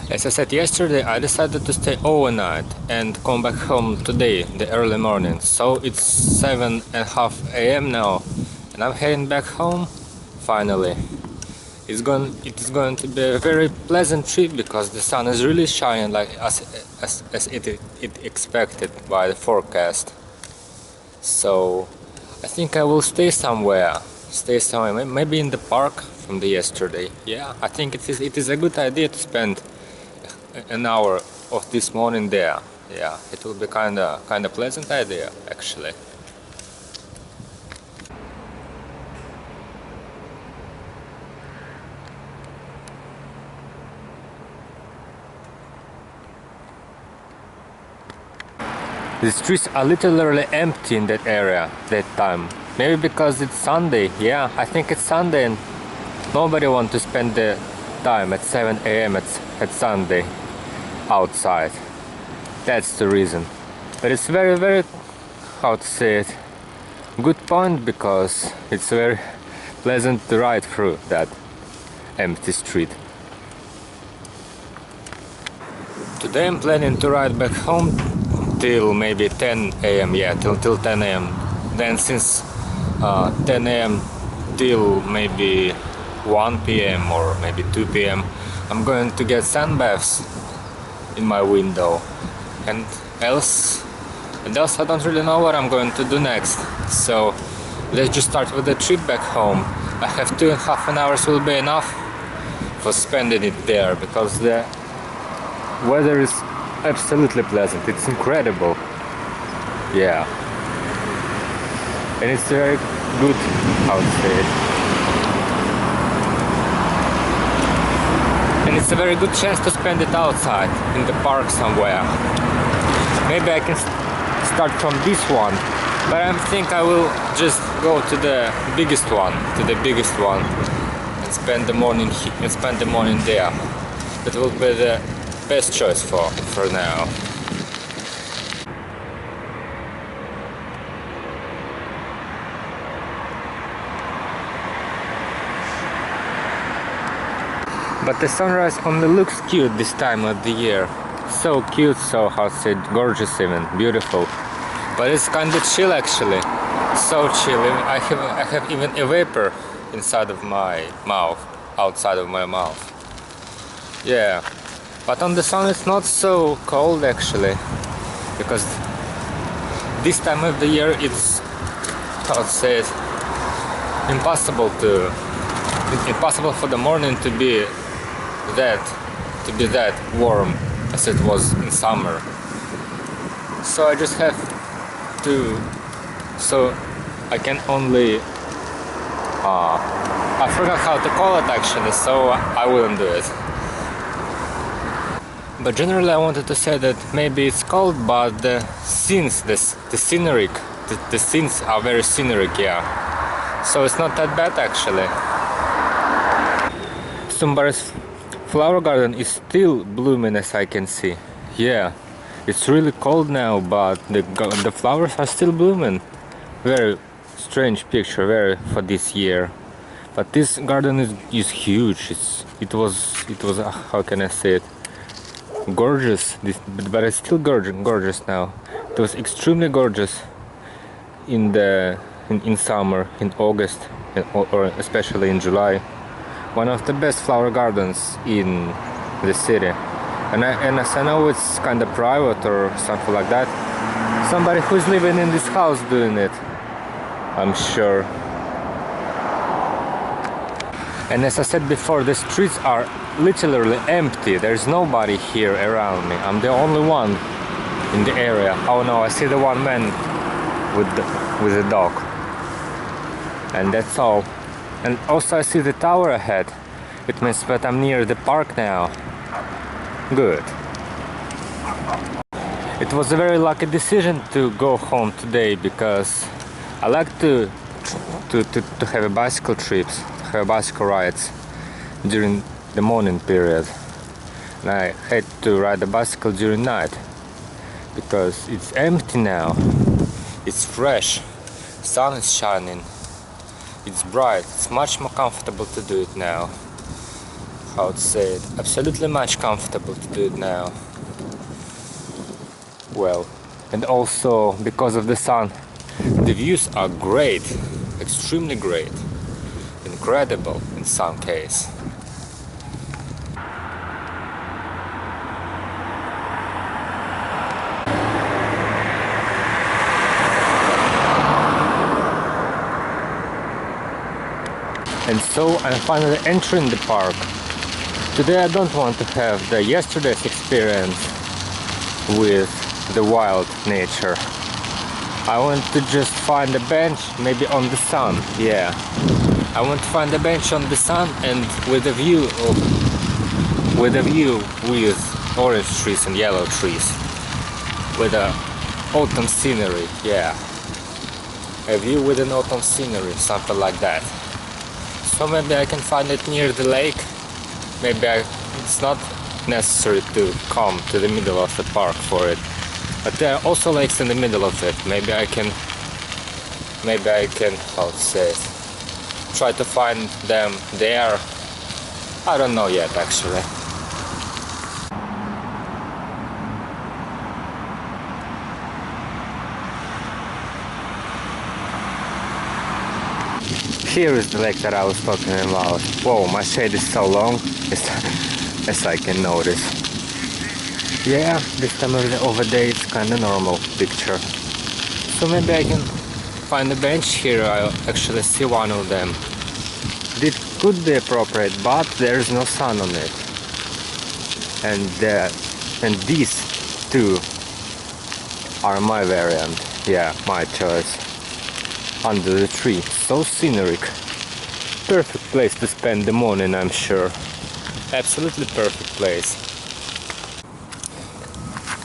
As I said yesterday, I decided to stay overnight and come back home today, the early morning. So it's 7:30 a.m. now, and I'm heading back home. Finally, it is going to be a very pleasant trip because the sun is really shining, like as it expected by the forecast. So I think I will stay somewhere, maybe in the park from the yesterday. Yeah, I think it is a good idea to spend an hour of this morning there. Yeah, it will be kinda pleasant idea actually. The streets are literally empty in that area that time. Maybe because it's Sunday. Yeah, I think it's Sunday and nobody wants to spend the time at 7 a.m. at Sunday outside. That's the reason. But it's very, how to say it, good point, because it's very pleasant to ride through that empty street. Today I'm planning to ride back home till maybe 10 a.m. Yeah, till 10 a.m. Then since 10 a.m. till maybe 1 p.m. or maybe 2 p.m. I'm going to get sun baths in my window, and else I don't really know what I'm going to do next. So let's just start with the trip back home. I have 2.5 hours will be enough for spending it there, because the weather is absolutely pleasant. It's incredible. Yeah, and it's very good, how to say it. And it's a very good chance to spend it outside in the park somewhere. Maybe I can start from this one, but I think I will just go to the biggest one, and spend the morning there. That will be the best choice for now. But the sunrise only looks cute this time of the year. So cute, so how to say it, gorgeous, even beautiful. But it's kind of chill actually. So chill. I have even a vapor inside of my mouth, outside of my mouth. Yeah. But on the sun it's not so cold actually, because this time of the year it's, how to say it, impossible for the morning to be that warm as it was in summer. So I just have to, so I can only I forgot how to call it actually, so I wouldn't do it. But generally I wanted to say that maybe it's cold, but the scenes, the scenes are very scenic, yeah. So it's not that bad actually. Somebody's flower garden is still blooming, as I can see. Yeah, it's really cold now, but the flowers are still blooming. Very strange picture, very for this year. But this garden is huge. It was how can I say it? Gorgeous. But it's still gorgeous now. It was extremely gorgeous in summer, in August, or especially in July. One of the best flower gardens in the city, and as I know it's kind of private or something like that. Somebody who's living in this house doing it, I'm sure. And as I said before, the streets are literally empty. There's nobody here around me. I'm the only one in the area. Oh no, I see the one man with a dog, and that's all. And also I see the tower ahead. It means that I'm near the park now. Good. It was a very lucky decision to go home today, because I like to have a bicycle trips, to have bicycle rides during the morning period. And I hate to ride a bicycle during night, because it's empty now. It's fresh. Sun is shining. It's bright. It's much more comfortable to do it now. how to say it, absolutely much comfortable to do it now. Well, and also because of the sun, the views are great, extremely great, incredible in some case. And so I'm finally entering the park. Today I don't want to have the yesterday's experience with the wild nature. I want to just find a bench, maybe on the sun. Yeah, I want to find a bench on the sun and with a view with orange trees and yellow trees, with a autumn scenery. Yeah, a view with an autumn scenery, something like that. So maybe I can find it near the lake. Maybe it's not necessary to come to the middle of the park for it. But there are also lakes in the middle of it. Maybe I can, how to say it, try to find them there. I don't know yet, actually. Here is the lake that I was talking about. Whoa, my shade is so long, as I can notice. Yeah, this time of the day it's kinda normal picture. So maybe I can find a bench here. I'll actually see one of them. It could be appropriate, but there's no sun on it. And these two are my variant. Yeah, my choice. Under the tree, so scenic. Perfect place to spend the morning, I'm sure. Absolutely perfect place.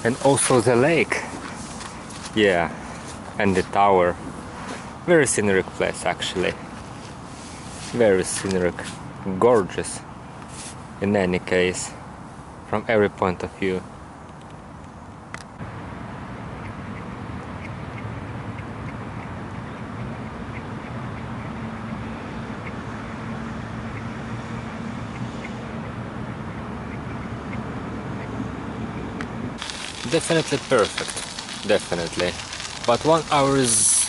And also the lake. Yeah, and the tower. Very scenic place, actually. Very scenic, gorgeous. In any case, from every point of view. Definitely perfect, definitely. But 1 hour is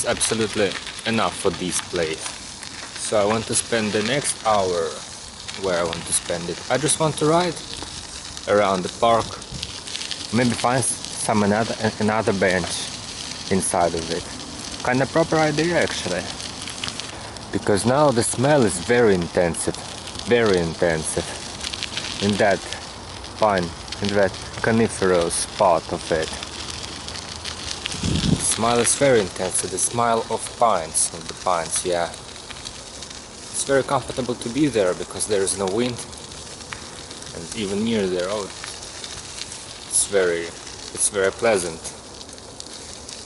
absolutely enough for this place. So I want to spend the next hour where I want to spend it. I just want to ride around the park, maybe find another bench inside of it. Kinda proper idea, actually. Because now the smell is very intensive in that coniferous part of it. The smell is very intense, the smell of the pines, yeah. It's very comfortable to be there because there is no wind, and even near the road, it's very pleasant.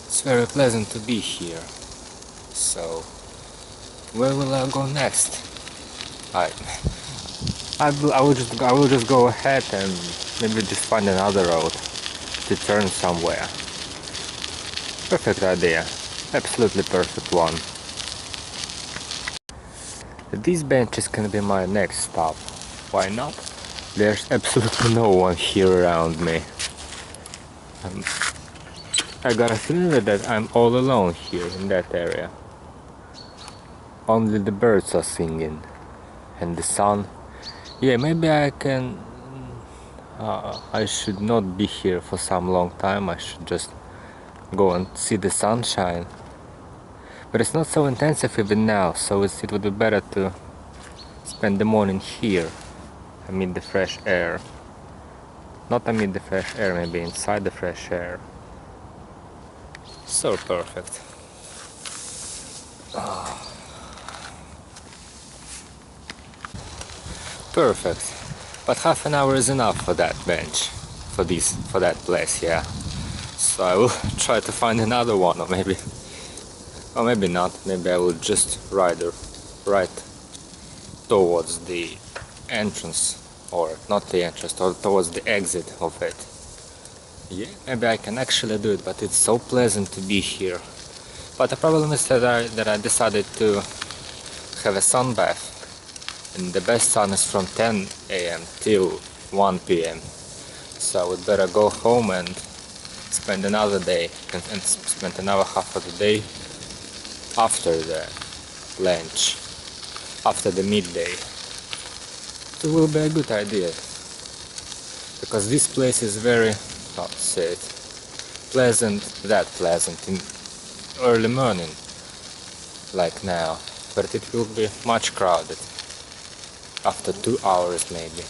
It's very pleasant to be here. So, where will I go next? I will just go ahead and maybe just find another road to turn somewhere. Perfect idea. Absolutely perfect one. These benches can be my next stop. Why not? There's absolutely no one here around me. I got a feeling that I'm all alone here in that area. Only the birds are singing. And the sun. Yeah, maybe I can... I should not be here for some long time. I should just go and see the sunshine. But it's not so intensive even now, so it would be better to spend the morning here, amid the fresh air. Not amid the fresh air, maybe inside the fresh air. So perfect. Perfect. But half an hour is enough for that bench, for that place, yeah. So I will try to find another one, or maybe not. Maybe I will just ride right towards the entrance, or not the entrance, or towards the exit of it. Yeah, maybe I can actually do it, but it's so pleasant to be here. But the problem is that I decided to have a sun bath and the best sun is from 10 a.m. till 1 p.m. So I would better go home and spend another day and spend another half of the day after the lunch, after the midday. It will be a good idea, because this place is very, how to say it, pleasant, that pleasant in early morning, like now, but it will be much crowded after 2 hours maybe.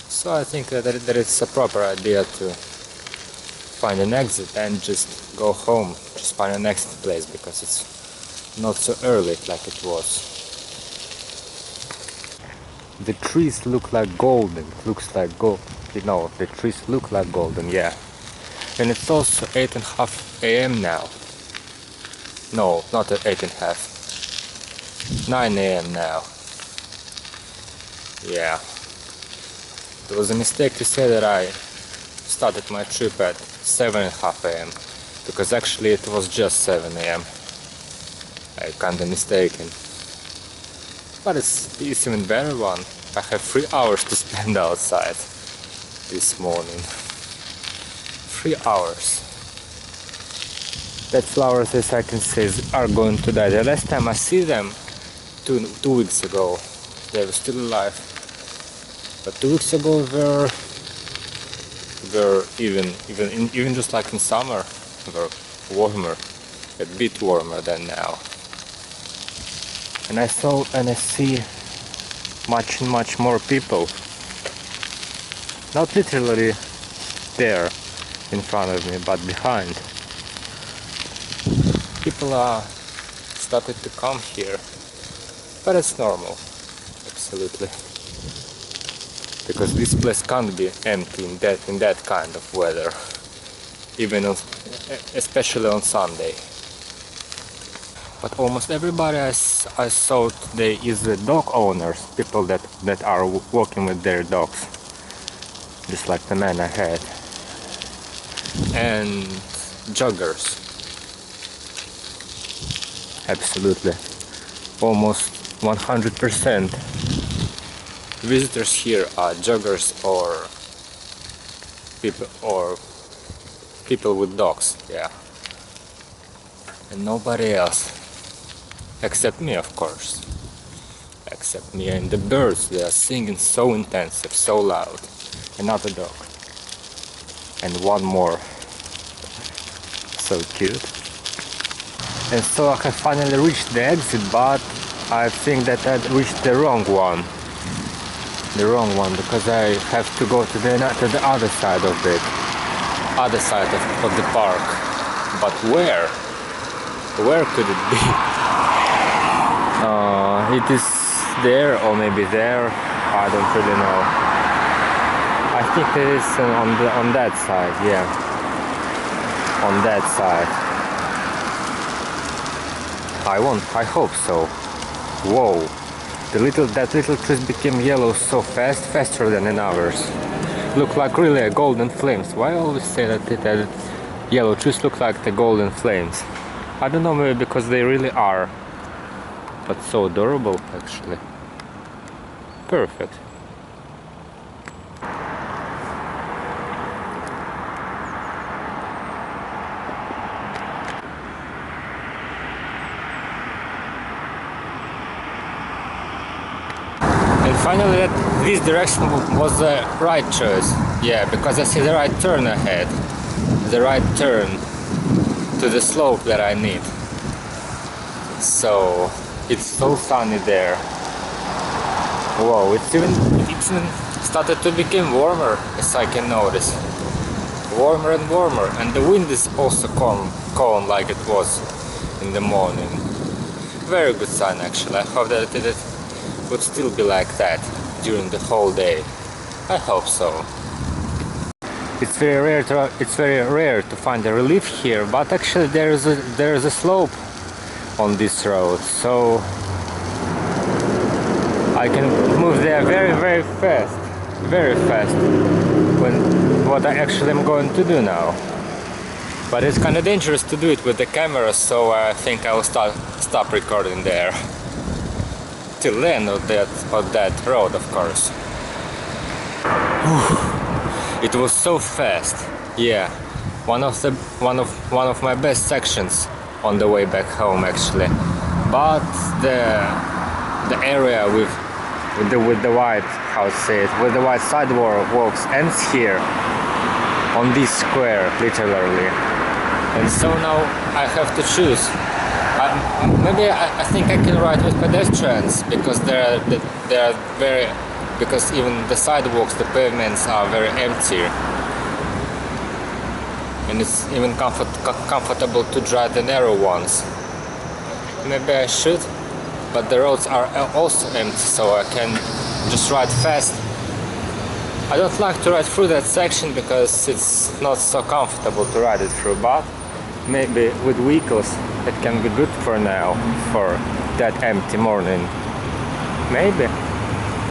So I think that it's a proper idea to find an exit and just go home, just find a next place, because it's not so early like it was. The trees look like golden, looks like gold, you know, the trees look like golden, yeah. And it's also 8:30 a.m. now. No, not at 8:30. 9 a.m. now. Yeah. It was a mistake to say that I started my trip at 7:30 a.m. because actually it was just 7 a.m. I kinda mistaken. But it's even better one. I have 3 hours to spend outside this morning. 3 hours. That flowers, as I can see, are going to die. The last time I see them, two weeks ago, they were still alive. But 2 weeks ago were even just like in summer, were warmer, a bit warmer than now. And I see much more people. Not literally there in front of me, but behind. People are started to come here, but it's normal, absolutely, because this place can't be empty in that kind of weather, especially on Sunday. But almost everybody I saw today is the dog owners, people that are walking with their dogs, just like the man I had, and joggers. Absolutely, almost 100% visitors here are joggers or people with dogs, yeah, and nobody else. Except me, of course. Except me and the birds, they are singing so intensive, so loud. Another dog. And one more. So cute. And so I have finally reached the exit, but I think that I reached the wrong one. The wrong one, because I have to go to the other side of it. Other side of the park. But where? Where could it be? It is there, or maybe there, I don't really know. I think it is on that side, yeah. On that side. I hope so. Whoa. That little trees became yellow so fast, faster than in ours. Look like really a golden flames. Why I always say that yellow trees look like the golden flames? I don't know, maybe because they really are. But so adorable, actually. Perfect. And finally, this direction was the right choice. Yeah, because I see the right turn ahead. The right turn to the slope that I need. So it's so sunny there. Whoa, it's even started to become warmer, as I can notice. Warmer and warmer, and the wind is also calm like it was in the morning. Very good sign, actually. I hope that it would still be like that during the whole day. I hope so. It's very rare to find a relief here, but actually there is a slope on this road, so I can move there very fast, when what I actually am going to do now. But it's kind of dangerous to do it with the camera, so I think I will stop recording there. still land on that road, of course. It was so fast. Yeah, one of my best sections on the way back home, actually. But the area with the white, how to say it, with the white sidewalks ends here on this square, literally. And so now I have to choose. Maybe I think I can ride with pedestrians because because even the sidewalks, the pavements are very empty, and it's even comfortable to drive the narrow ones. Maybe I should, but the roads are also empty, so I can just ride fast. I don't like to ride through that section because it's not so comfortable to ride it through, but maybe with vehicles it can be good for now, for that empty morning. Maybe.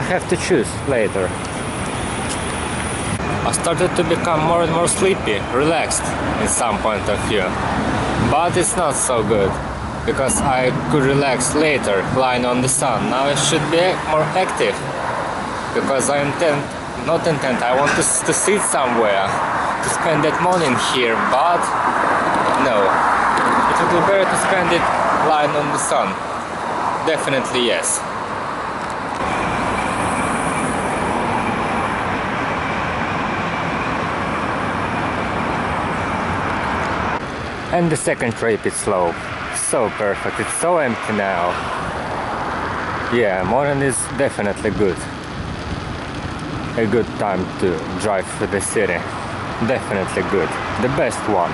I have to choose later. I started to become more and more sleepy, relaxed in some point of view. But it's not so good, because I could relax later, lying on the sun. Now I should be more active, because I want to sit somewhere, to spend that morning here, but no. It would be better to spend it lying on the sun. Definitely yes. And the second trip is slow. So perfect, it's so empty now. Yeah, morning is definitely good. A good time to drive through the city. Definitely good. The best one.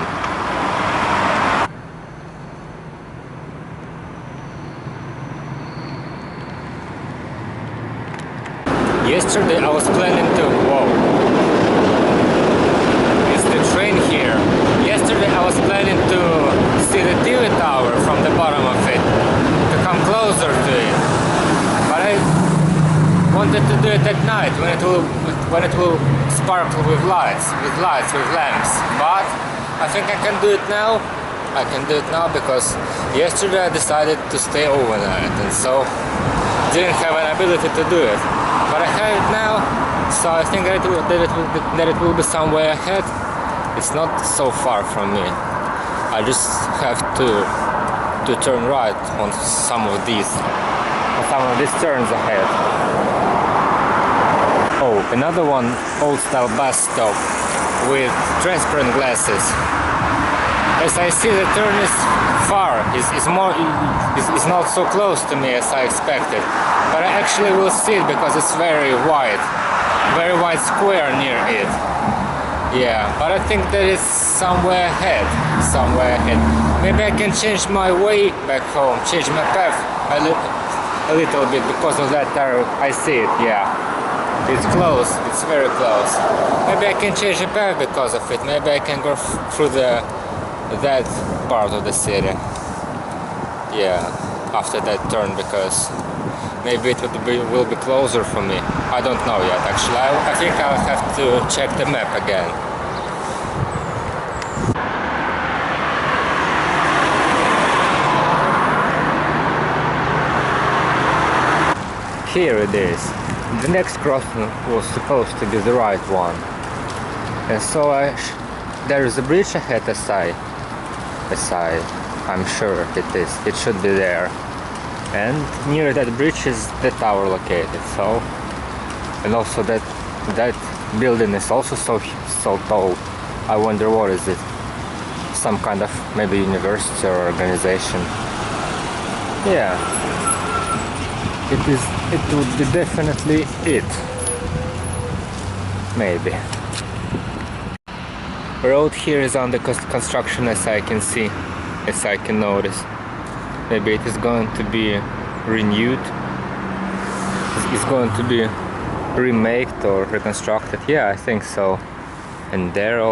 Yesterday I was planning to... Whoa. It's the train here. Yesterday I was planning to see the TV tower from the bottom of it. To come closer to it. But I wanted to do it at night when it will sparkle with lights, with lamps. But I think I can do it now. I can do it now because yesterday I decided to stay overnight, and so didn't have an ability to do it. But I have it now, so I think that it will be somewhere ahead. It's not so far from me. I just have to turn right on some of these turns ahead. Oh, another one, old-style bus stop with transparent glasses. As I see, the turn is far. It's not so close to me as I expected. But I actually will see it because it's very wide square near it. Yeah, but I think that it's somewhere ahead. Maybe I can change my way back home, change my path a little bit because of that arrow. I see it. Yeah, it's close. It's very close. Maybe I can change the path because of it. Maybe I can go through that part of the city. Yeah, after that turn, because maybe it will be closer for me. I don't know yet, actually. I think I'll have to check the map again. Here it is. The next crossing was supposed to be the right one. And so there is a bridge ahead aside. I'm sure it is. It should be there. And near that bridge is the tower located. So, and also that building is also so tall. I wonder what is it? Some kind of maybe university or organization. Yeah. It would be definitely it. Maybe. Road here is under construction, as I can see, as I can notice. Maybe it is going to be renewed. It's going to be remade or reconstructed. Yeah, I think so. And there are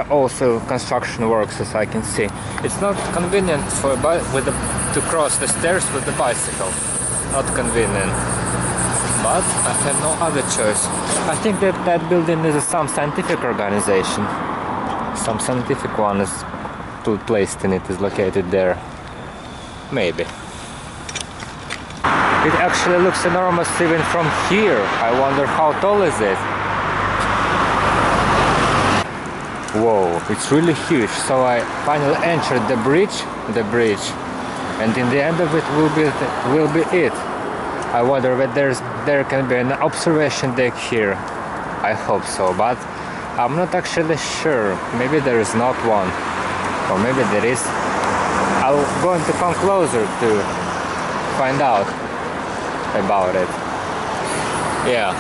also construction works, as I can see. It's not convenient to cross the stairs with the bicycle. Not convenient. But I have no other choice. I think that building is some scientific organization. Some scientific one is placed in it, is located there. Maybe. It actually looks enormous even from here. I wonder how tall is it? Whoa, it's really huge. So I finally entered the bridge, and in the end of it will be it. I wonder whether there can be an observation deck here. I hope so, but I'm not actually sure. Maybe there is not one, or maybe there is. I'm going to come closer to find out about it. Yeah,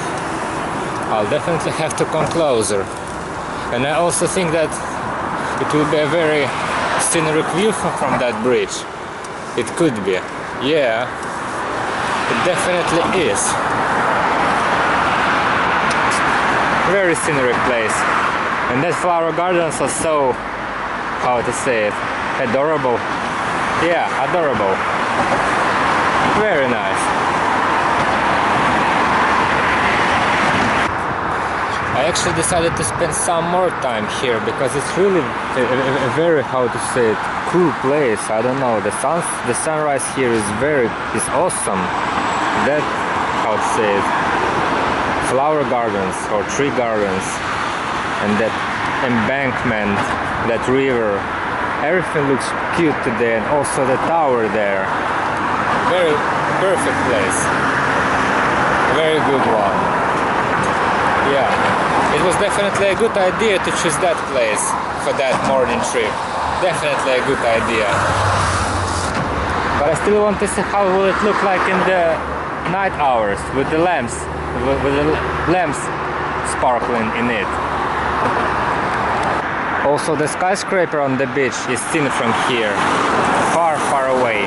I'll definitely have to come closer. And I also think that it will be a very scenic view from that bridge. It could be. Yeah, it definitely is. Very scenic place. And that flower gardens are so, how to say it, adorable. Yeah, adorable. Very nice. I actually decided to spend some more time here because it's really a very, how to say it, cool place. I don't know, the sunrise here is awesome. That, how to say it, flower gardens or tree gardens, and that embankment, that river, everything looks cute today, and also the tower there. Very perfect place. Very good one. Yeah, it was definitely a good idea to choose that place for that morning trip. Definitely a good idea. But I still want to see how will it look like in the night hours with the lamps, sparkling in it. Also, the skyscraper on the beach is seen from here, far, far away.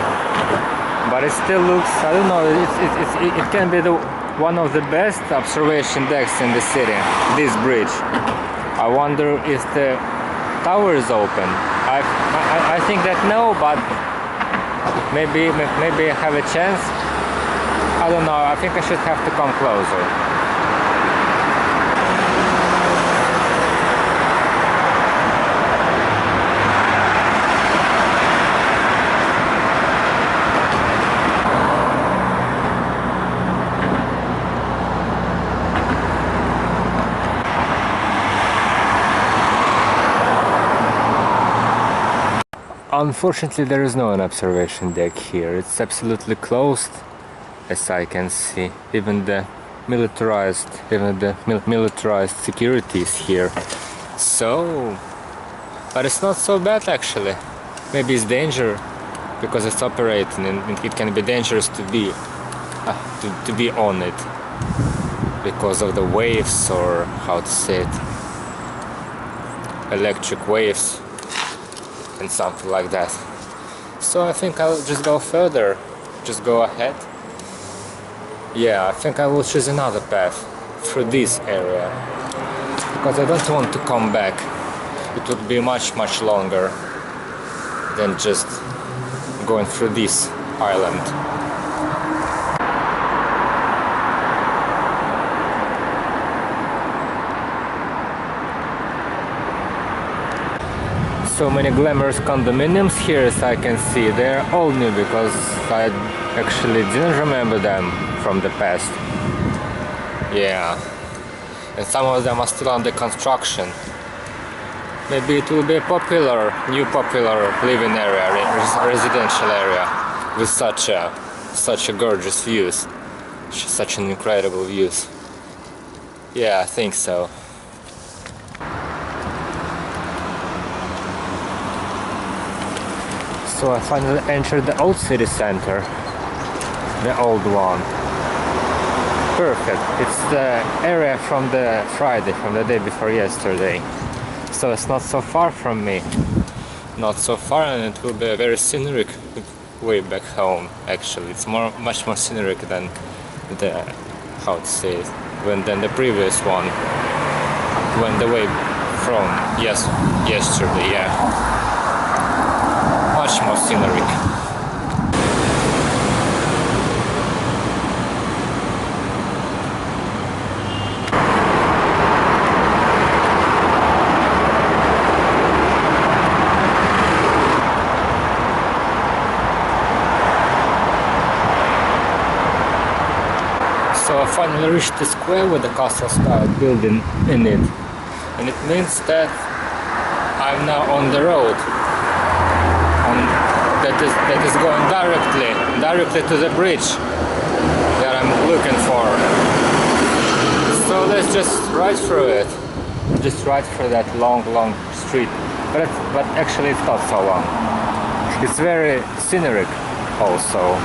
But it still looks, I don't know, it can be one of the best observation decks in the city, this bridge. I wonder if the tower is open. I think that no, but maybe I have a chance. I don't know, I think I should have to come closer. Unfortunately, there is no observation deck here. It's absolutely closed, as I can see. Even the militarized security is here. So, but it's not so bad actually. Maybe it's danger because it's operating, and it can be dangerous to be on it because of the waves, or how to say it, electric waves and something like that. So I think I'll just go further, just go ahead. Yeah, I think I will choose another path through this area because I don't want to come back. It would be much longer than just going through this island. So many glamorous condominiums here, as I can see. They're all new because I actually didn't remember them from the past. Yeah, and some of them are still under construction. Maybe it will be a new popular living area, residential area with such a gorgeous views, such an incredible views. Yeah, I think so. So I finally entered the old city center, the old one. Perfect. It's the area from the Friday, from the day before yesterday. So it's not so far from me. Not so far, and it will be a very scenic way back home. Actually, it's much more scenic than the, how to say it, than the previous one. Went away from yesterday. Yeah. Much more scenic. finally reached the square with the castle style building in it, and it means that I'm now on the road that is going directly to the bridge that I'm looking for. So let's just ride through it, just ride through that long street, but actually it's not so long. It's very scenic also.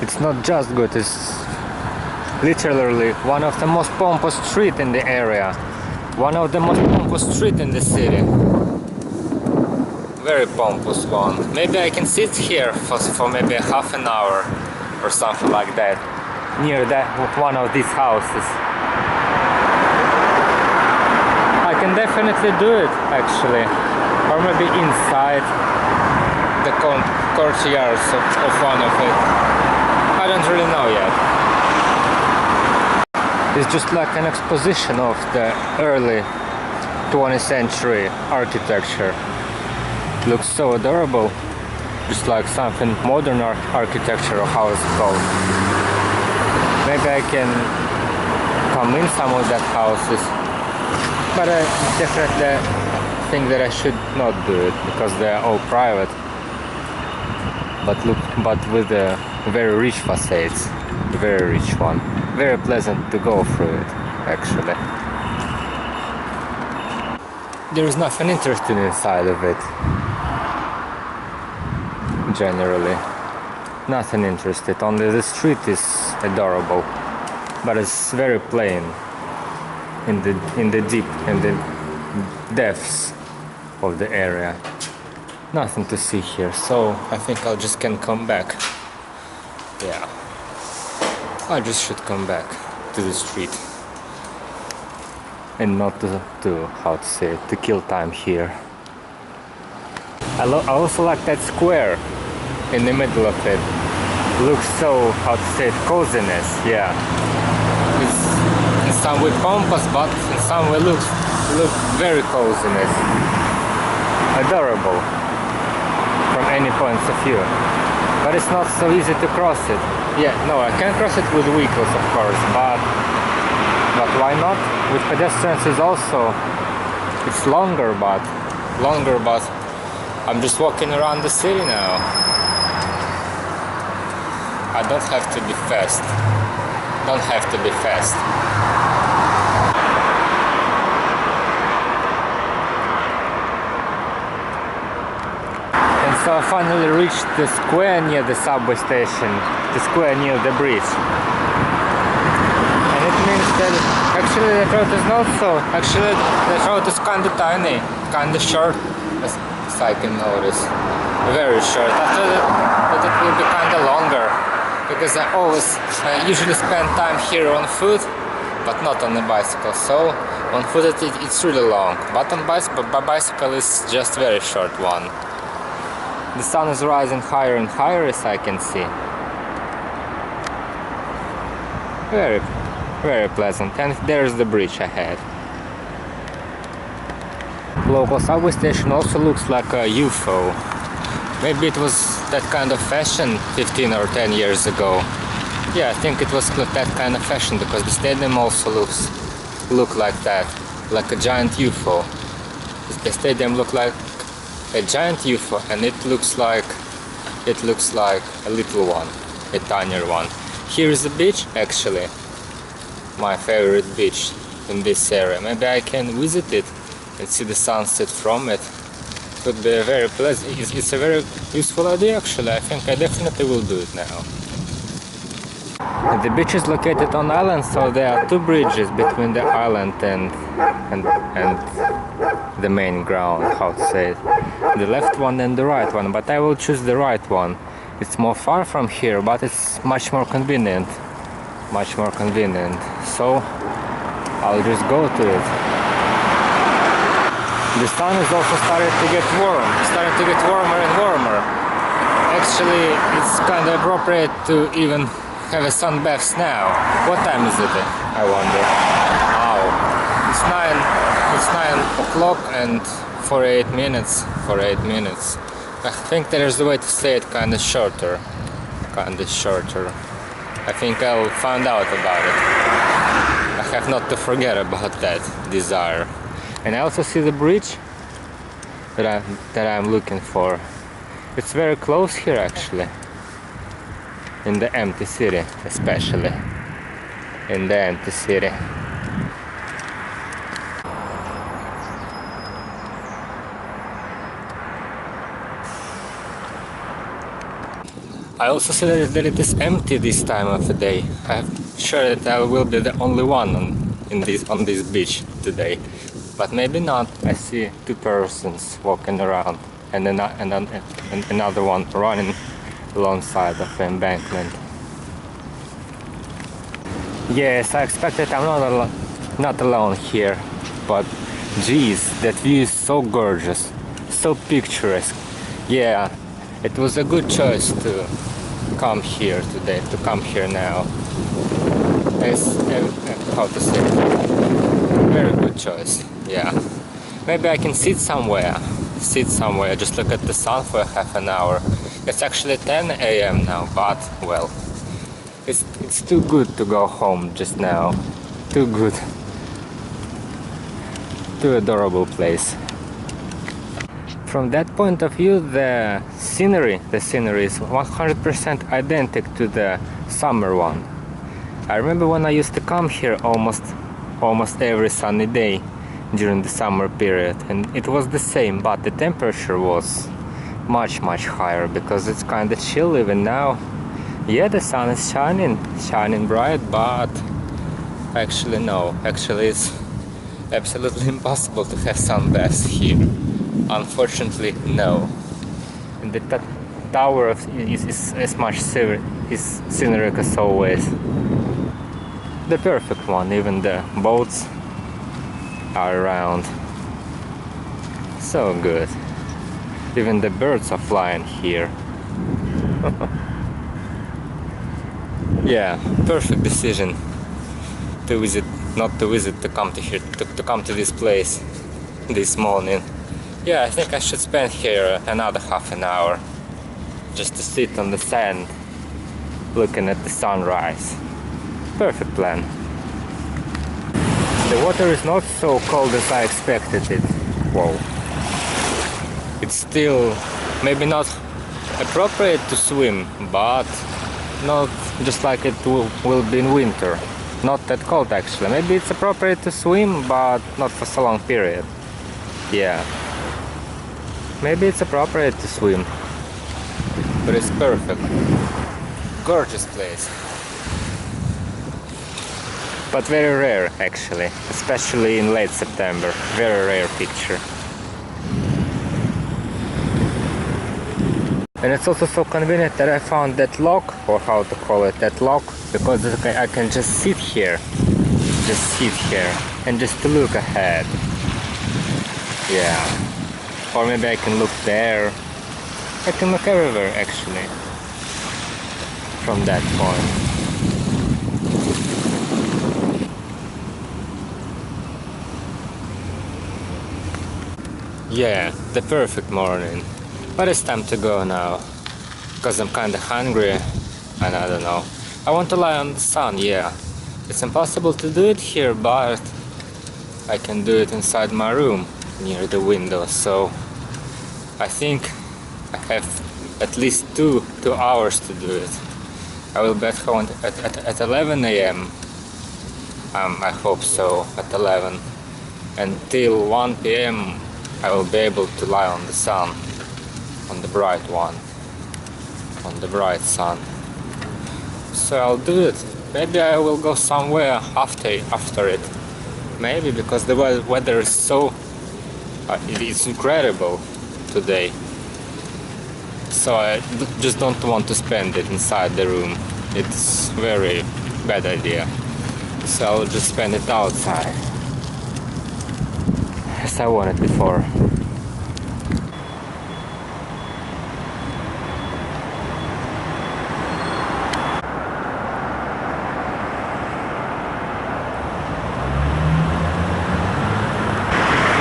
It's not just good, it's literally one of the most pompous streets in the area. One of the most pompous streets in the city. Very pompous one. Maybe I can sit here for maybe half an hour or something like that, near one of these houses. I can definitely do it actually, or maybe inside the courtyards of one of it. I don't really know yet. It's just like an exposition of the early 20th century architecture. It looks so adorable, just like something modern architecture, or how it's called. Maybe I can come in some of that houses, but I definitely think that I should not do it because they are all private. But with the very rich facades, the very rich one, very pleasant to go through it actually. There is nothing interesting inside of it. Generally, nothing interesting. Only the street is adorable, but it's very plain in the depths of the area. Nothing to see here, so I think I just can come back. Yeah, I just should come back to the street and not to how to say it, to kill time here. I also like that square in the middle of it. Looks so, how to say it, coziness. Yeah, it's in some way pompous, but in some way look very coziness. Adorable from any point of view, but it's not so easy to cross it. Yeah, no, I can cross it with vehicles, of course, but why not? With pedestrians is also, it's longer, but I'm just walking around the city now. I don't have to be fast. Don't have to be fast. And so I finally reached the square near the subway station, the square near the bridge. And it means that actually the road is not so. Actually the road is kind of tiny, kind of short, as I can notice. Very short. After that it will be kind of longer, because I usually spend time here on foot, but not on the bicycle. So on foot it's really long, but on bicycle it's just very short one. The sun is rising higher and higher, as I can see. Very, very pleasant. And there's the bridge ahead. Local subway station also looks like a UFO. Maybe it was that kind of fashion 15 or 10 years ago. Yeah, I think it was that kind of fashion, because the stadium also look like that, like a giant UFO. The stadium looked like a giant UFO, and it looks like a little one, a tinier one. Here is the beach, actually, my favorite beach in this area. Maybe I can visit it and see the sunset from it. It would be very pleasant. It's a very useful idea actually. I think I definitely will do it now. The beach is located on island, so there are two bridges between the island and the main ground, how to say it. The left one and the right one, but I will choose the right one. It's more far from here, but it's much more convenient. Much more convenient. So I'll just go to it. The sun is also starting to get warmer and warmer. Actually, it's kind of appropriate to even have a sun bath now. What time is it? I wonder. Oh, it's 9 o'clock and for 8 minutes. I think there is a way to say it kind of shorter. I think I'll find out about it. I have not to forget about that desire. And I also see the bridge that I'm looking for. It's very close here actually. In the empty city, especially. In the empty city. I also see that it is empty this time of the day. I'm sure that I will be the only one on this beach today, but maybe not. I see two persons walking around and another one running alongside of the embankment. Yes, I expected I'm not alone here, but geez, that view is so gorgeous, so picturesque. Yeah. It was a good choice to come here today, to come here now. It's, how to say, very good choice, yeah. Maybe I can sit somewhere, just look at the sun for half an hour. It's actually 10 a.m. now, but, well, it's too good to go home just now. Too good. Too adorable place. From that point of view, the scenery is 100% identical to the summer one. I remember when I used to come here almost every sunny day during the summer period, and it was the same, but the temperature was much higher because it's kind of chill even now. Yeah, the sun is shining bright, but actually no, actually it's absolutely impossible to have sunbaths here. Unfortunately, no. And the tower is as much scenic as always. The perfect one, even the boats are around. So good. Even the birds are flying here. Yeah, perfect decision to visit, not to visit, to come to here, to come to this place this morning. Yeah, I think I should spend here another half an hour just to sit on the sand looking at the sunrise. Perfect plan. The water is not so cold as I expected it. Whoa. It's still maybe not appropriate to swim, but not just like it will be in winter. Not that cold actually. Maybe it's appropriate to swim, but not for so long period. Yeah. Maybe it's appropriate to swim, but it's perfect. Gorgeous place. But very rare actually, especially in late September. Very rare picture. And it's also so convenient that I found that lock, or how to call it, that lock, because I can just sit here and just to look ahead. Yeah. Or maybe I can look there. I can look everywhere actually from that point. Yeah, the perfect morning. But it's time to go now, because I'm kinda hungry and I don't know. I want to lie on the sun, yeah. It's impossible to do it here, but I can do it inside my room near the window, so I think I have at least two hours to do it. I will be at home at 11 a.m. I hope so, at 11. Until 1 p.m. I will be able to lie on the sun, on the bright one, on the bright sun. So I'll do it. Maybe I will go somewhere after it. Maybe, because the weather is so it's incredible today. So I just don't want to spend it inside the room. It's very bad idea. So I'll just spend it outside, as I wanted before.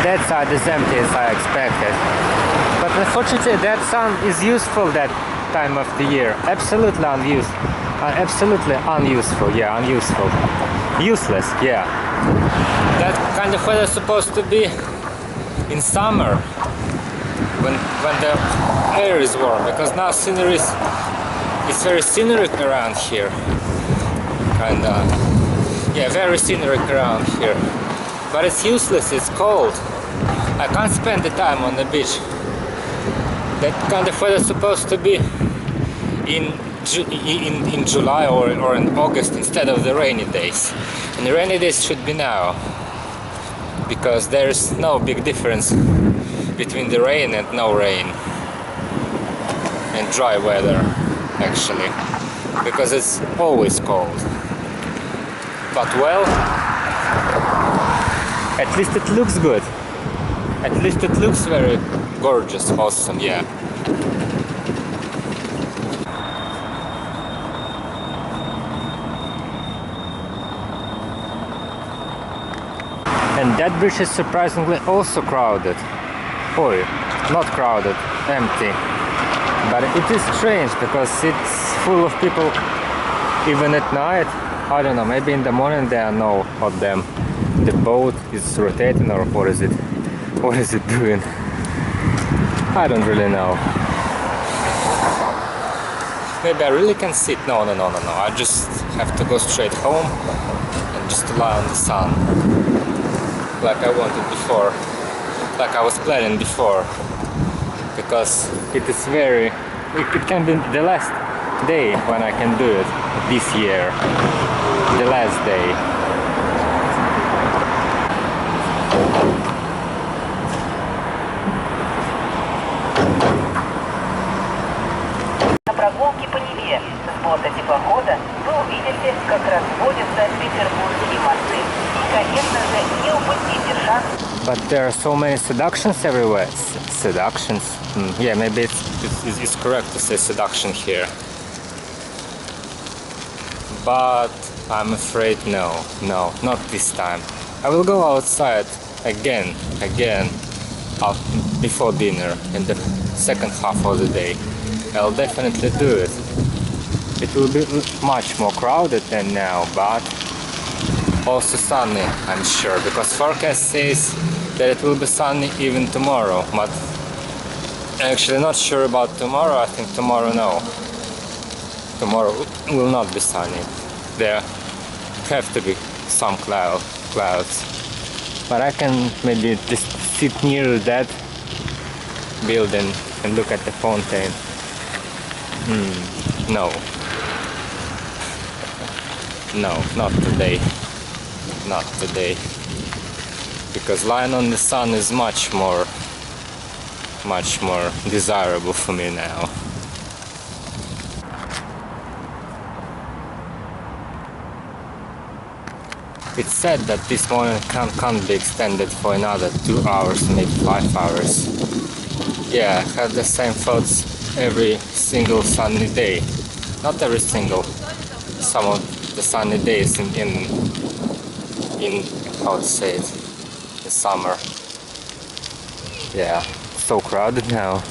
That side is empty as I expected. But unfortunately that sun is useful that time of the year. Absolutely unuseful. Yeah, unuseful. Useless. Yeah. That kind of weather is supposed to be in summer, when the air is warm, because now scenery is, it's very scenic around here, and yeah, very scenic around here, but it's useless. It's cold. I can't spend the time on the beach. That kind of weather is supposed to be in July or in August instead of the rainy days, and the rainy days should be now, because there's no big difference between the rain and no rain and dry weather, actually, because it's always cold. But well, at least it looks good. At least it looks very gorgeous, awesome, yeah. And that bridge is surprisingly also crowded. Or not crowded, empty. But it is strange because it's full of people even at night. I don't know, maybe in the morning there are no of them. The boat is rotating, or what is it? What is it doing? I don't really know. Maybe I really can sit. No. I just have to go straight home and just lie on the sun, like I wanted before, like I was planning before, because it is very, it can be the last day when I can do it this year, the last day. На прогулке по Неве с бота теплохода вы увидите, как разводятся петербургские мосты. И, конечно же, не упустите шанс. But there are so many seductions everywhere. Seductions? Yeah, maybe it's correct to say seduction here. But I'm afraid no, not this time. I will go outside again, before dinner in the second half of the day. I'll definitely do it. It will be much more crowded than now, but also sunny, I'm sure, because forecast says that it will be sunny even tomorrow, but I'm actually not sure about tomorrow. I think tomorrow, no. Tomorrow will not be sunny. There have to be some clouds. But I can maybe just sit near that building and look at the fountain. No. No, not today. Not today. Because lying on the sun is much more desirable for me now. It's said that this morning can't be extended for another 2 hours, maybe 5 hours. Yeah, I have the same thoughts every single sunny day. Not every single. Some of the sunny days in how to say it, in summer. Yeah, so crowded now.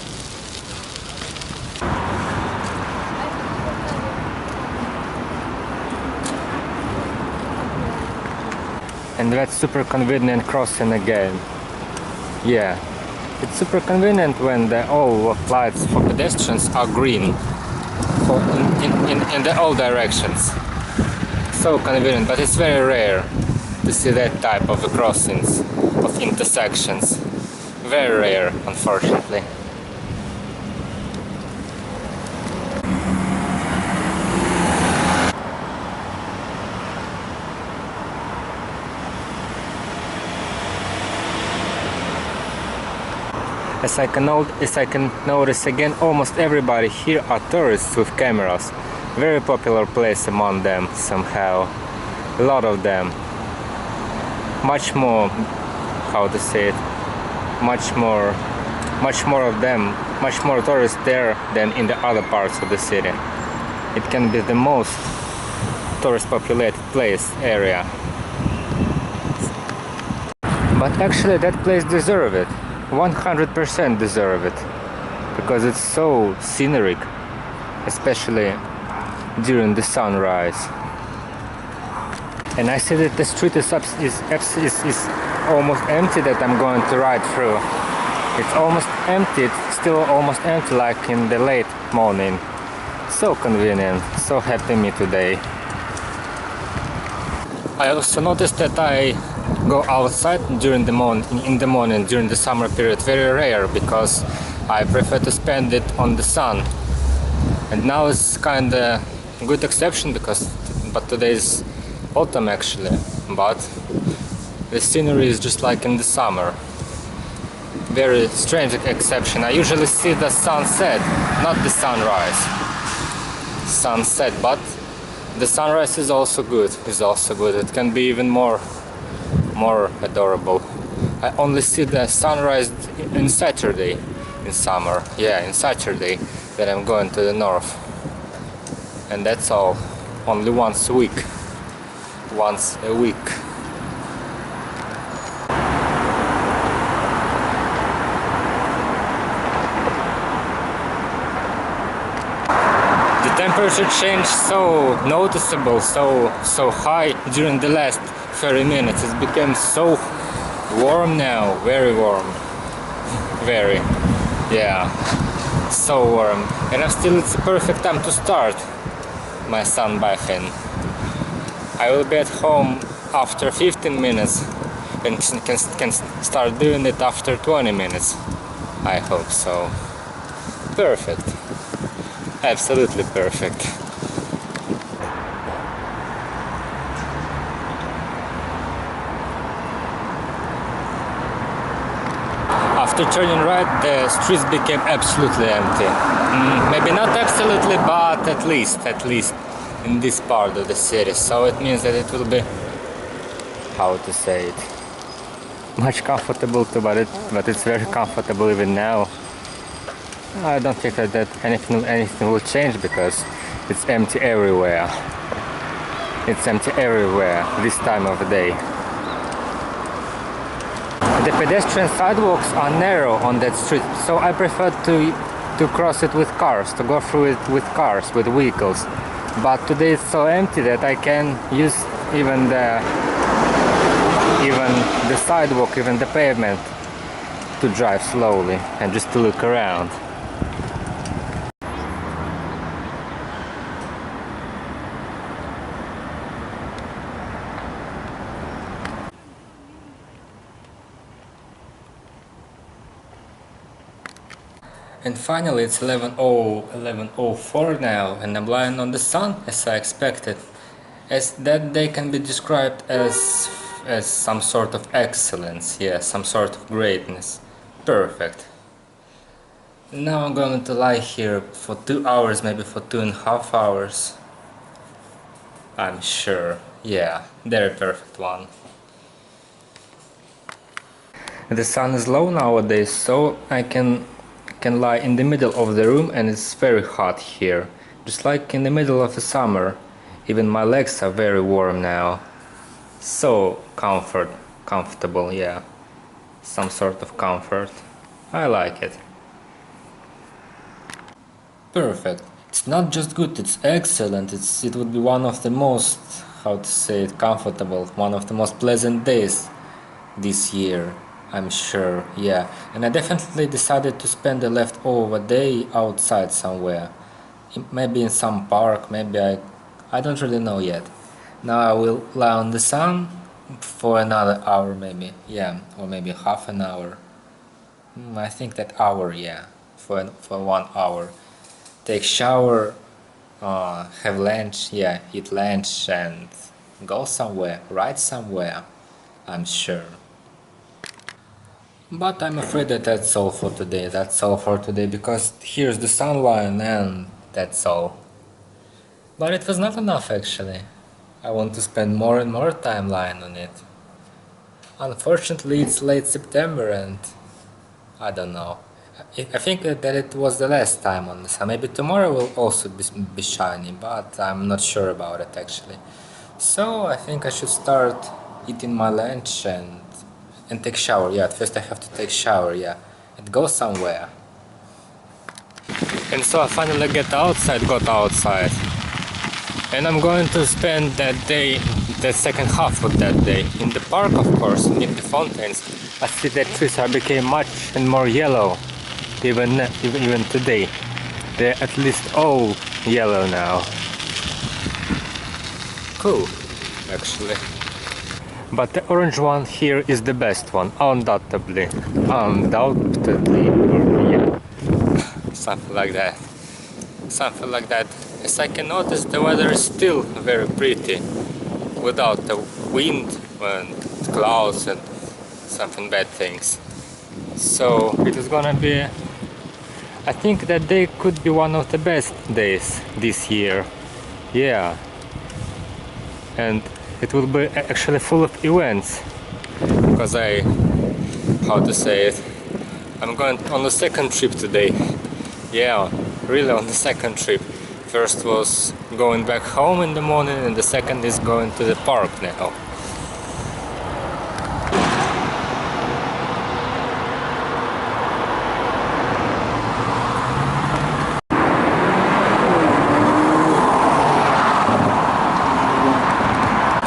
And that's super convenient crossing again. Yeah, it's super convenient when all lights for pedestrians are green in all directions. So convenient, but it's very rare to see that type of crossings, of intersections. Very rare, unfortunately. As I can notice again, almost everybody here are tourists with cameras. Very popular place among them somehow. A lot of them. Much more, how to say it, much more of them, much more tourists there than in the other parts of the city. It can be the most tourist populated area. But actually that place deserves it. 100% deserve it, because it's so scenic. especially during the sunrise. And I see that the street is almost empty that I'm going to ride through. It's almost empty, it's still almost empty like in the late morning. So convenient, so happy me today. I also noticed that I go outside during the in the morning during the summer period very rare, because I prefer to spend it on the sun. And now it's kind of a good exception but today is autumn actually, but the scenery is just like in the summer. Very strange exception. I usually see the sunset, not the sunrise. Sunset, but the sunrise is also good. It can be even more adorable. I only see the sunrise in Saturday in summer. Yeah, in Saturday that I'm going to the north. And that's all. Only once a week. Once a week. The temperature changed so noticeable, so high during the last 30 minutes. It became so warm now, very warm. Very, yeah, so warm. And it's a perfect time to start my sunbathing. I will be at home after 15 minutes and can start doing it after 20 minutes. I hope so. Perfect. Absolutely perfect. After turning right, the streets became absolutely empty. Maybe not absolutely, but at least in this part of the city. So it means that it will be, how to say it, much comfortable too, but it's very comfortable even now. I don't think that anything will change, because it's empty everywhere. It's empty everywhere this time of the day. The pedestrian sidewalks are narrow on that street, so I prefer to cross it with cars, to go through it with cars, with vehicles. But today it's so empty that I can use even the sidewalk, even the pavement, to drive slowly and just to look around. And finally it's 11:04 now, and I'm lying on the sun as I expected. As that day can be described as some sort of excellence, yeah, some sort of greatness. Perfect. Now I'm going to lie here for 2 hours, maybe for 2.5 hours. I'm sure, yeah, very perfect one. The sun is low nowadays, so I can lie in the middle of the room, and it's very hot here, just like in the middle of the summer. Even my legs are very warm now. So comfortable, yeah, some sort of comfort. I like it. Perfect. It's not just good, it's excellent. It would be one of the most, how to say it, comfortable, one of the most pleasant days this year. I'm sure, yeah. And I definitely decided to spend the leftover day outside somewhere. Maybe in some park, maybe I don't really know yet. Now I will lie on the sun for another hour maybe, yeah, or maybe half an hour. I think that hour, yeah, for 1 hour. Take shower, have lunch, yeah, eat lunch and go somewhere, ride somewhere, I'm sure. But I'm afraid that that's all for today. Because here's the sun line and that's all. But it was not enough actually. I want to spend more and more time lying on it. Unfortunately it's late September and I don't know. I think that it was the last time on the sun. Maybe tomorrow will also be shiny, but I'm not sure about it actually. So I think I should start eating my lunch and take shower. Yeah, at first I have to take shower, yeah, and go somewhere. And so I finally got outside. And I'm going to spend that day, the second half of that day, in the park, of course, in the fountains. I see that trees are becoming much and more yellow, even today. They're at least all yellow now. Cool, actually. But the orange one here is the best one, undoubtedly. Undoubtedly, yeah. Something like that. Something like that. As I can notice, the weather is still very pretty, without the wind and clouds and something bad things. So it is gonna be, I think that day could be one of the best days this year. Yeah. And it will be actually full of events, because how to say it, I'm going on the second trip today. Yeah, really on the second trip. First was going back home in the morning, and the second is going to the park now.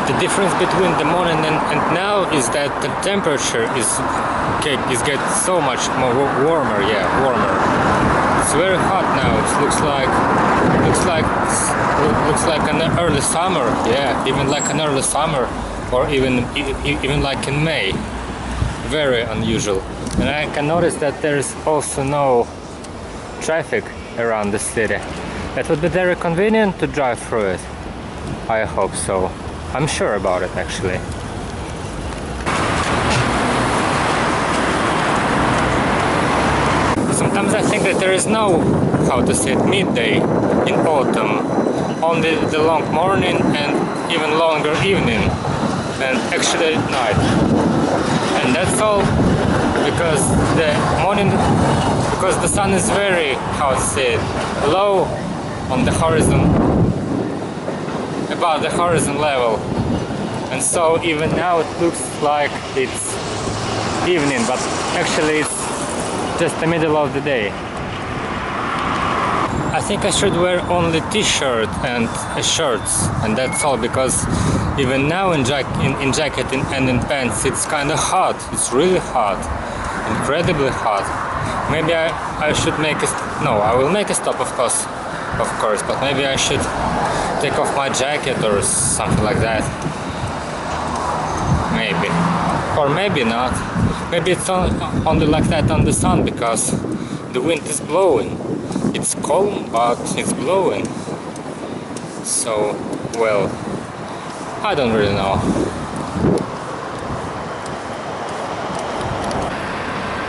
The difference between the morning and now is that the temperature is getting so much more warmer. Yeah, warmer. It's very hot now. It looks like an early summer. Yeah, even like an early summer, or even like in May. Very unusual. And I can notice that there is also no traffic around the city. It would be very convenient to drive through it. I hope so. I'm sure about it, actually. Sometimes I think that there is no, how to say it, midday in autumn. Only the long morning and even longer evening, and actually night. And that's all because the sun is very, how to say it, low on the horizon, about the horizon level, and so even now it looks like it's evening, but actually it's just the middle of the day. I think I should wear only t-shirt and shirts, and that's all, because even now in jacket and in pants it's kind of hot. It's really hot, incredibly hot. Maybe I should make I will make a stop, of course, but maybe I should take off my jacket or something like that. Maybe. Or maybe not. Maybe it's only like that on the sun because the wind is blowing. It's cold, but it's blowing. So, well, I don't really know.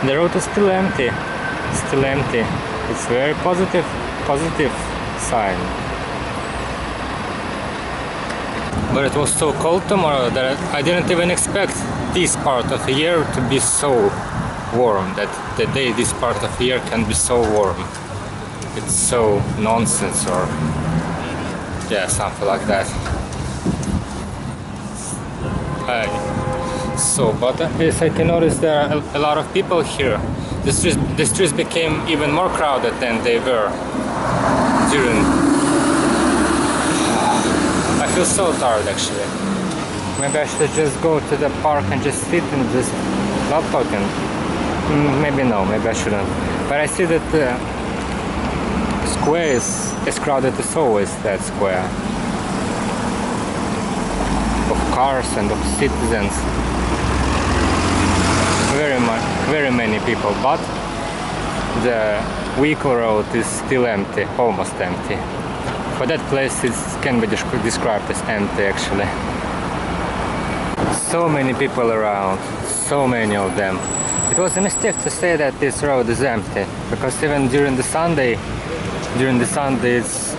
The road is still empty. Still empty. It's very positive sign. But it was so cold tomorrow that I didn't even expect this part of the year to be so warm, that the day this part of the year can be so warm. It's so nonsense, or yeah, something like that. But as I can notice, there are a lot of people here. The streets became even more crowded than they were during. I feel so tired, actually. Maybe I should just go to the park and just sit and just not talking. Maybe no, maybe I shouldn't. But I see that the square is as crowded as always, that square. Of cars and of citizens. Very many people, but the vehicle road is still empty, almost empty. But that place can be described as empty, actually. So many people around, so many of them. It was a mistake to say that this road is empty, because even during the Sunday it's,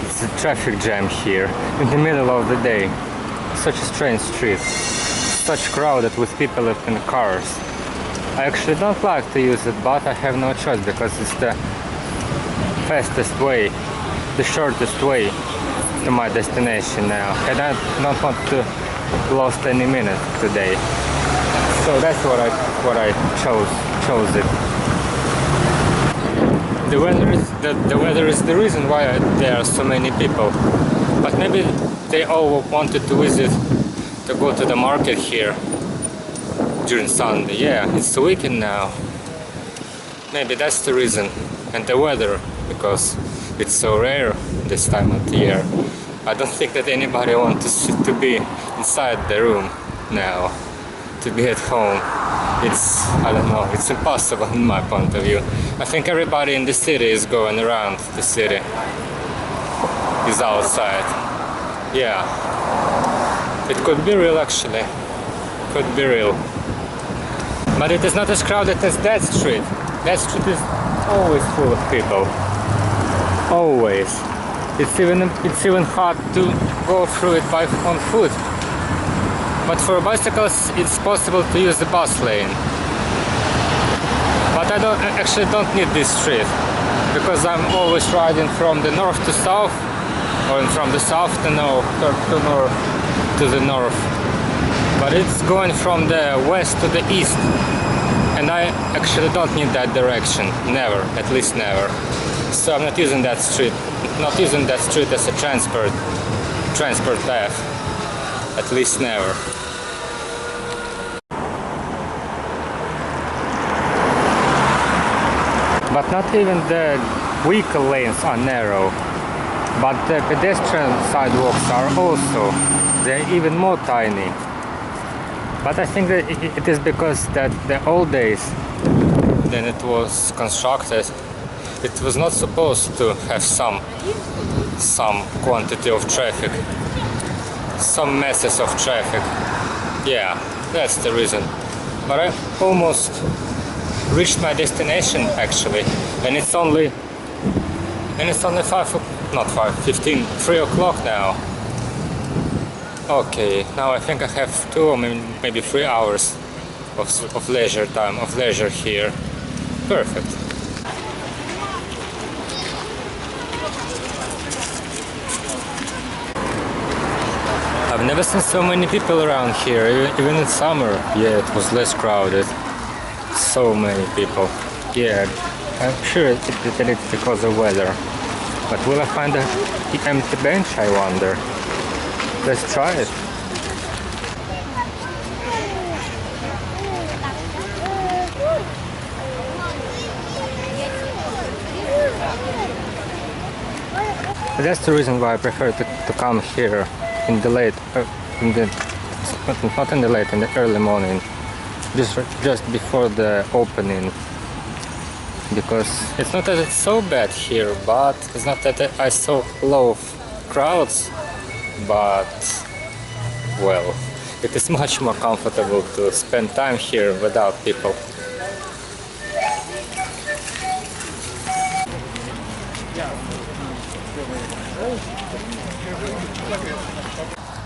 it's a traffic jam here, in the middle of the day. Such a strange street, such crowded with people in cars. I actually don't like to use it, but I have no choice, because it's the fastest way, the shortest way to my destination now, and I don't want to lose any minute today. So that's what I chose it. the weather is the reason why there are so many people. But maybe they all wanted to visit, to go to the market here during Sunday. Yeah, it's the weekend now. Maybe that's the reason. And the weather, because it's so rare this time of the year. I don't think that anybody wants to be inside the room now, to be at home. It's, I don't know, it's impossible in my point of view. I think everybody in the city is going around the city, is outside. Yeah, it could be real actually, could be real. But it is not as crowded as that street. That street is always full of people. Always. It's even hard to go through it on foot. But for bicycles, it's possible to use the bus lane. But I actually don't need this street, because I'm always riding from the north to south, or from the south to the north. But it's going from the west to the east, and I actually don't need that direction. Never, at least never. So I'm not using that street. Not using that street as a transport path. At least never. But not even the vehicle lanes are narrow. But the pedestrian sidewalks are also, they're even more tiny. But I think that it is because that the old days, when it was constructed, it was not supposed to have some quantity of traffic, some masses of traffic. Yeah, that's the reason. But I almost reached my destination actually, and it's only 3 o'clock now. Okay, now I think I have 2 or maybe 3 hours of leisure time, of leisure here. Perfect. I've never seen so many people around here, even in summer. Yeah, it was less crowded. So many people. Yeah, I'm sure it's because of weather. But will I find an empty bench, I wonder? Let's try it. That's the reason why I prefer to come here in the late, not in the late, in the early morning, just before the opening, because it's not that it's so bad here, but it's not that I saw low crowds, but well, it is much more comfortable to spend time here without people.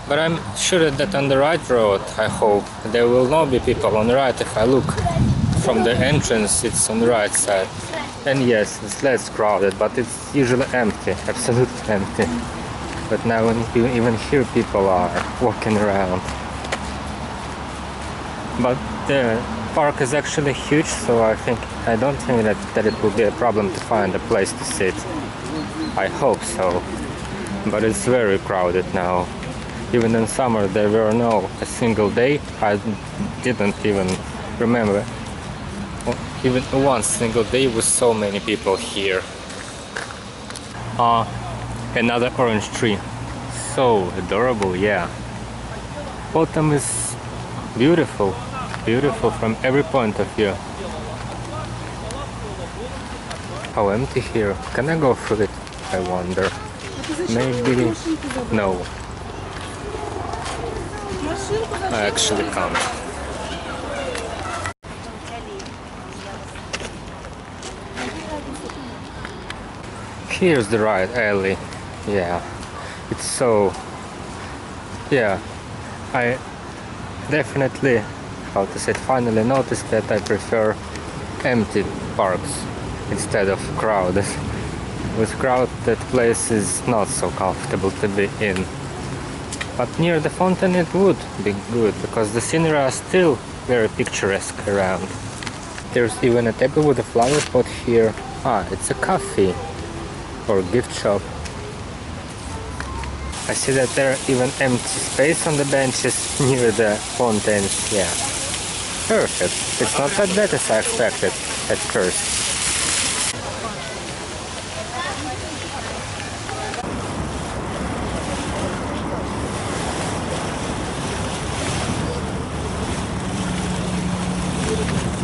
But I'm sure that on the right road, I hope, there will not be people on the right. If I look from the entrance, it's on the right side. And yes, it's less crowded, but it's usually empty, absolutely empty. But now even here people are walking around. But the park is actually huge, so I don't think that it will be a problem to find a place to sit. I hope so. But it's very crowded now. Even in summer there were a single day. I didn't even remember even one single day with so many people here. Another orange tree. So adorable, yeah. Autumn is beautiful. Beautiful from every point of view. How empty here. Can I go through it? I wonder. Maybe... No. I actually can't. Here's the right alley. Yeah. It's so... Yeah. I definitely, how to say it, finally noticed that I prefer empty parks instead of crowded. With crowded place is not so comfortable to be in. But near the fountain it would be good, because the scenery are still very picturesque around. There's even a table with a flower pot here. Ah, it's a cafe or gift shop. I see that there are even empty space on the benches near the fountains. Yeah, perfect. It's not that bad as I expected at first.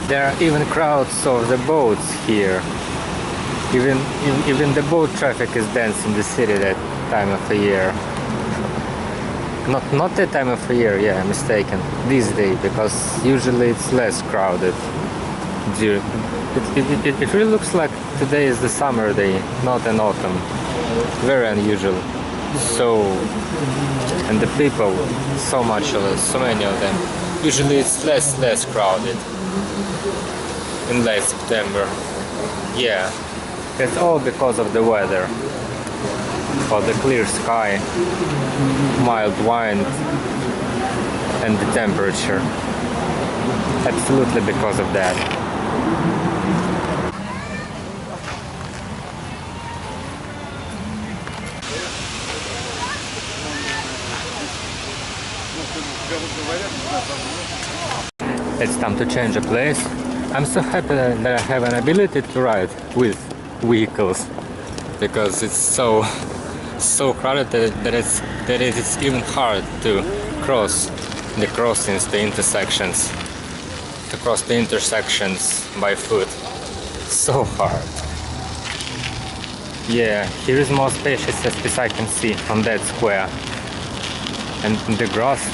There are even crowds of the boats here. Even the boat traffic is dense in the city that time of the year. Not that time of the year, yeah, I'm mistaken. This day, because usually it's less crowded. It really looks like today is the summer day, not an autumn. Very unusual. So, and the people, so many of them. Usually it's less crowded in late September. Yeah, it's all because of the weather. For the clear sky, mild wind, and the temperature. Absolutely because of that. It's time to change a place. I'm so happy that I have an ability to ride with vehicles, because it's so crowded that it's even hard to cross the crossings, the intersections, to cross the intersections by foot. So hard. Yeah, here is more spacious as I can see on that square, and the grass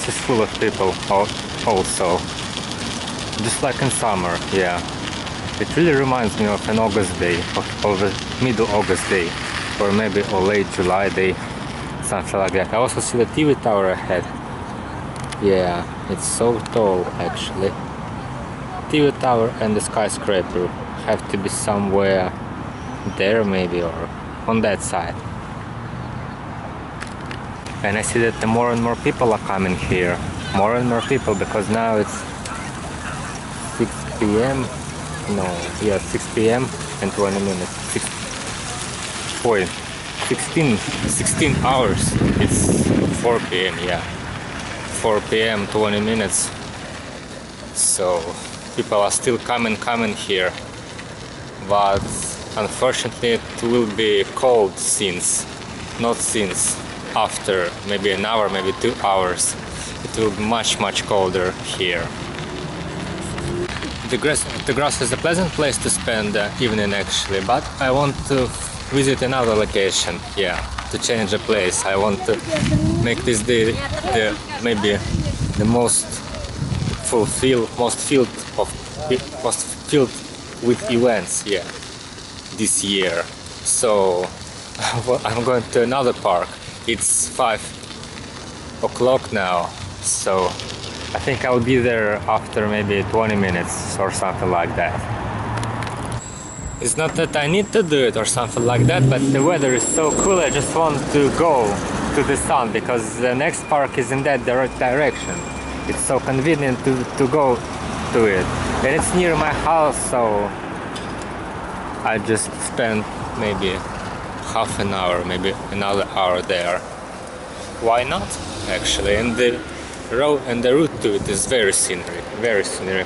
is full of people also, just like in summer. Yeah, it really reminds me of an August day, of a middle August day, or maybe a late July day, something like that. I also see the TV tower ahead. Yeah, it's so tall actually. TV tower and the skyscraper have to be somewhere there maybe, or on that side. And I see that more and more people are coming here. More and more people, because now it's 6 p.m. No, yeah, 6 p.m. and 20 minutes. 16 hours. It's 4 p.m. Yeah, 4 p.m. 20 minutes. So people are still coming here, but unfortunately it will be cold not since after maybe an hour, maybe 2 hours. It will be much colder here. The grass is a pleasant place to spend the evening actually, but I want to visit another location. Yeah, to change the place. I want to make this day maybe the most filled with events. Yeah, this year. So I'm going to another park. It's 5 o'clock now, so I think I'll be there after maybe 20 minutes or something like that. It's not that I need to do it or something like that, but the weather is so cool, I just want to go to the sun, because the next park is in that direction. It's so convenient to go to it, and it's near my house, so I just spent maybe half an hour, maybe another hour there. Why not actually? And the road and the route to it is very scenic,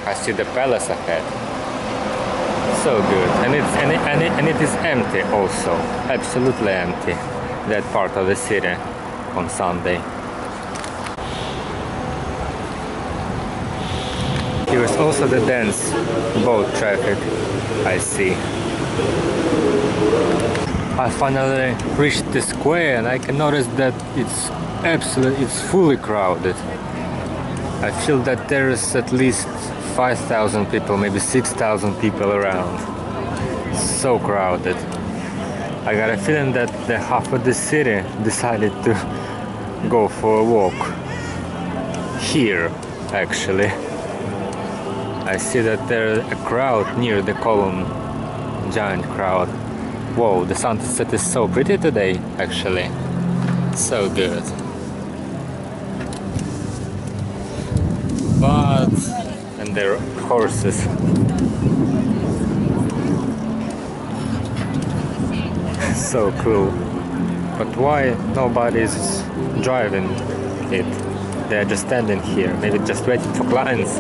I see the palace ahead. So good. And it is empty also, absolutely empty, that part of the city on Sunday. Here is also the dense boat traffic, I see. I finally reached the square, and I can notice that it's fully crowded. I feel that there is at least 5,000 people, maybe 6,000 people around. So crowded. I got a feeling that the half of the city decided to go for a walk here actually. I see that there's a crowd near the column, giant crowd. Whoa, the sunset is so pretty today, actually. So good. But, and there are horses. So cool. But why nobody is driving it? They're just standing here, maybe just waiting for clients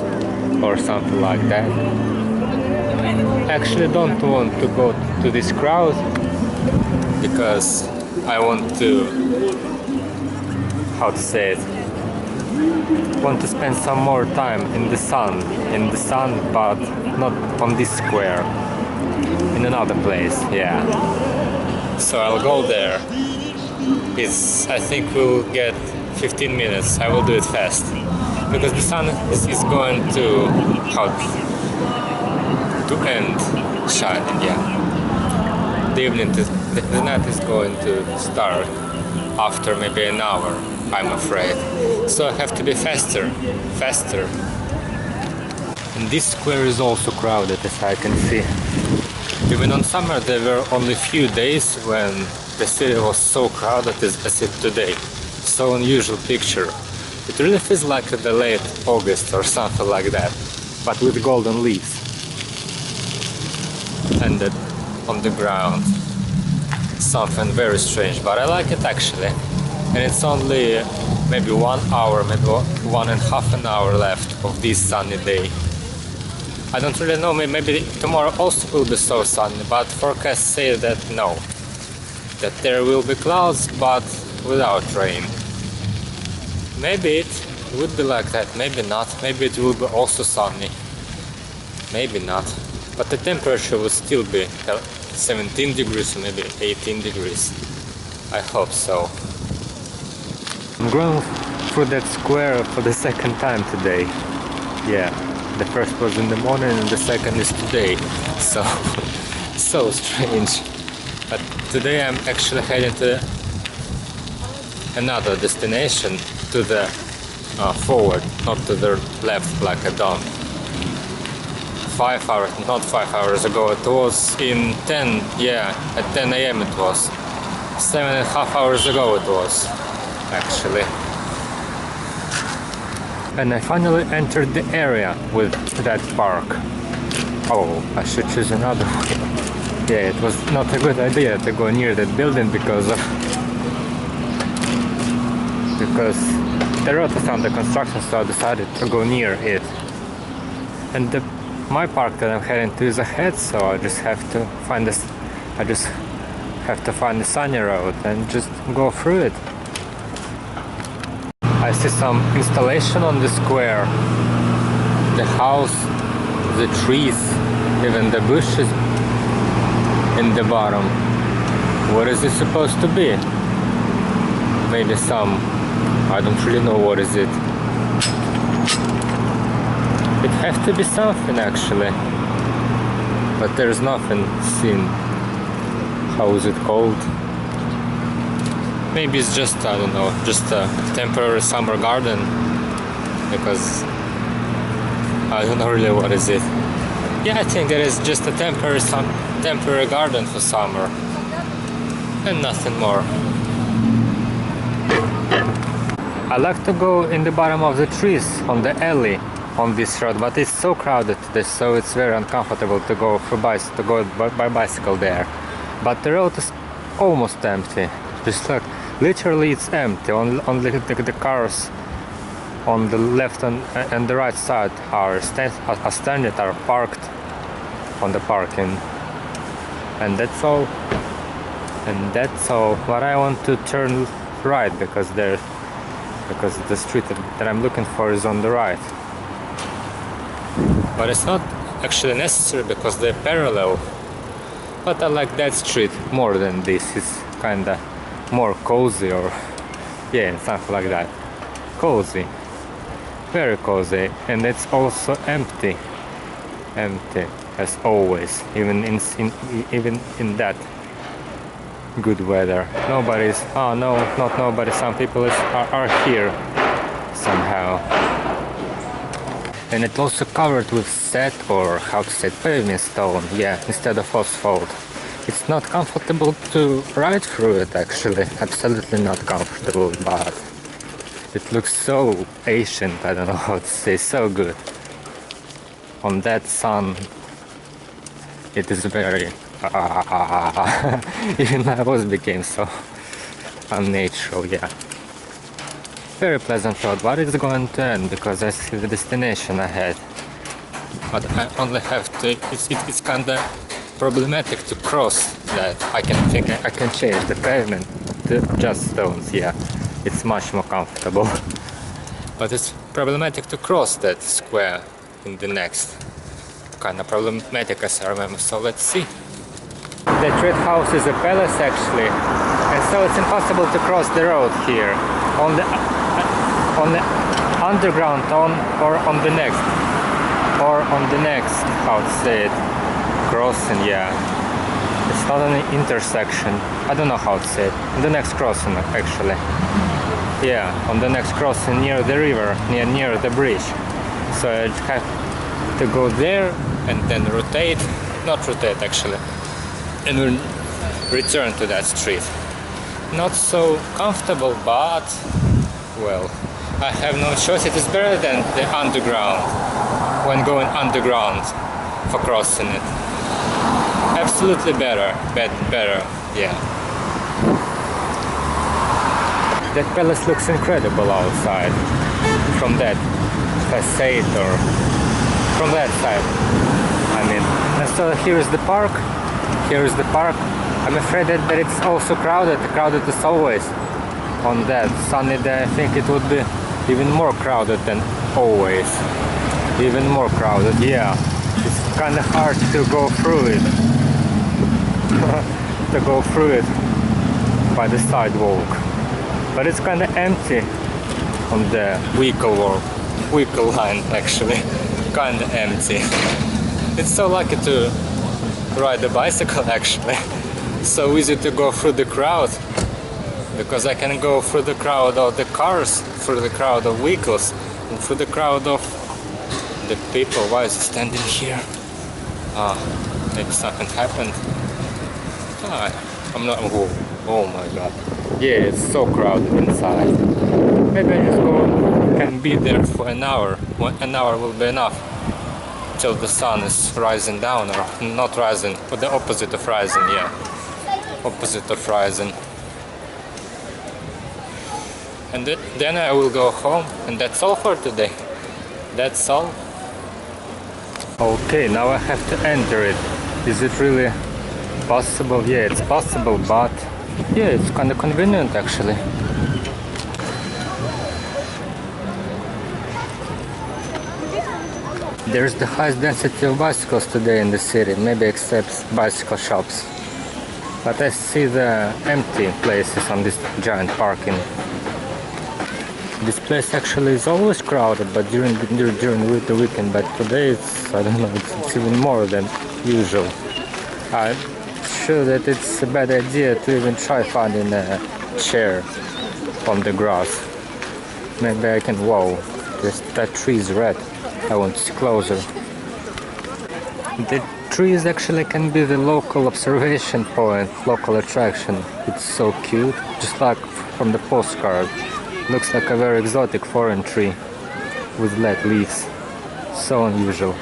or something like that. Actually don't want to go to this crowd because I want to, how to say it, want to spend some more time in the sun, but not on this square, in another place, yeah. So I'll go there. I think we'll get 15 minutes. I will do it fast because the sun is going to end shining. Yeah, the night is going to start after maybe an hour, I'm afraid. So I have to be faster. And this square is also crowded, as I can see. Even on summer there were only few days when the city was so crowded as it today. So unusual picture. It really feels like the late August or something like that, but with golden leaves. And on the ground. Something very strange, but I like it actually. And it's only maybe 1 hour, maybe 1.5 an hour left of this sunny day. I don't really know, maybe tomorrow also will be so sunny, but forecasts say that no. That there will be clouds, but without rain. Maybe it would be like that, maybe not. Maybe it will be also sunny. Maybe not. But the temperature will still be 17 degrees or maybe 18 degrees. I hope so. I'm going through that square for the second time today. Yeah, the first was in the morning and the second is today. So, so strange. But today I'm actually heading to another destination, to the forward, not to the left like I done. 5 hours, not 5 hours ago, it was in 10, yeah, at 10 AM it was. 7.5 hours ago it was, actually. And I finally entered the area with that park. Oh, I should choose another way. Yeah, it was not a good idea to go near that building because the road was under construction, so I decided to go near it. And my park that I'm heading to is ahead, so I just have to find the sunny road and just go through it. I see some installation on the square. The house, the trees, even the bushes in the bottom. What is it supposed to be? Maybe some, I don't really know what is it. It has to be something actually, but there's nothing seen. How is it called? Maybe it's just, I don't know, just a temporary summer garden, because I don't know really what is it. Yeah, I think it is just a temporary garden for summer and nothing more. I like to go in the bottom of the trees on the alley on this road, but it's so crowded today, so it's very uncomfortable to go by bicycle there. But the road is almost empty. Just like literally it's empty. Only the cars on the left and the right side are standing, are parked on the parking, and that's all. But I want to turn right because the street that I'm looking for is on the right. But it's not actually necessary because they're parallel. But I like that street more than this. It's kinda more cozy, or yeah, something like that. Cozy, very cozy, and it's also empty as always. Even in that good weather, nobody's. Oh no, not nobody. Some people are here somehow. And it's also covered with set, or how to say, pavement stone, yeah, instead of asphalt. It's not comfortable to ride through it actually, absolutely not comfortable, but it looks so ancient, I don't know how to say, so good. On that sun, it is very Even my voice became so unnatural, yeah. Very pleasant thought, but it's going to end because I see the destination ahead. But I only have to, it's kinda problematic to cross that. I can change the pavement to just stones, yeah. It's much more comfortable. But it's problematic to cross that square in the next. Kinda problematic as I remember, so let's see. That red house is a palace actually, and so it's impossible to cross the road here. On the underground or on the next. Or on the next, how to say it, crossing, yeah. It's not an intersection. I don't know how to say it. On the next crossing, actually. Yeah, on the next crossing near the river, near the bridge. So I have to go there and then rotate, not rotate actually, and return to that street. Not so comfortable, but, well, I have no choice. It is better than the underground. When going underground for crossing it. Absolutely better, yeah. That palace looks incredible outside, from that facade or from that side. I mean, and so here is the park, I'm afraid that it's also crowded as always. On that sunny day I think it would be even more crowded than always. Even more crowded, yeah. It's kind of hard to go through it. By the sidewalk. But it's kind of empty on the vehicle line actually. Kind of empty. It's so lucky to ride a bicycle actually. So easy to go through the crowd. Because I can go through the crowd of the cars, through the crowd of vehicles, and through the crowd of the people. Why is it standing here? Maybe something happened. I'm not. Oh my god. Yeah, it's so crowded inside. Maybe I just can be there for an hour. An hour will be enough till the sun is rising down, or not rising, but the opposite of rising. Yeah, opposite of rising. And then I will go home, and that's all for today. That's all. Okay, now I have to enter it. Is it really possible? Yeah, it's possible, but yeah, it's kind of convenient actually. There's the highest density of bicycles today in the city, maybe except bicycle shops. But I see the empty places on this giant parking. This place actually is always crowded, but during the weekend. But today it's, I don't know, it's even more than usual. I'm sure that it's a bad idea to even try finding a chair on the grass. Maybe I can. Whoa, that tree is red. I want to see closer. The trees actually can be the local observation point, local attraction. It's so cute, just like from the postcard. Looks like a very exotic foreign tree with red leaves. So unusual.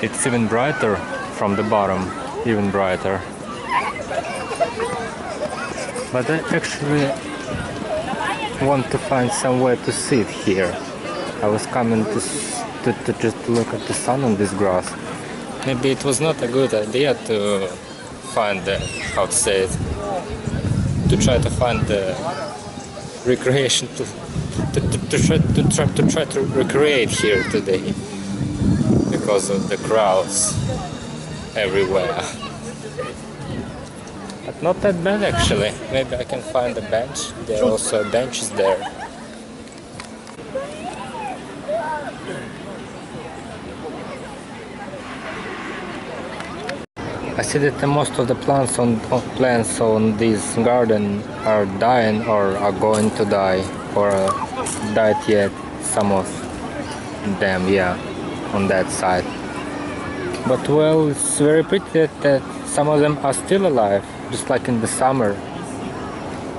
It's even brighter from the bottom, even brighter. But I actually want to find somewhere to sit here. I was coming to just look at the sun on this grass. Maybe it was not a good idea to find the, how to say it, to try to find the recreation to try to recreate here today because of the crowds everywhere. But not that bad actually. Maybe I can find a bench. There are also benches there. I see that most of the plants on this garden are dying or are going to die or died yet. Some of them, yeah, on that side. But well, it's very pretty that some of them are still alive, just like in the summer.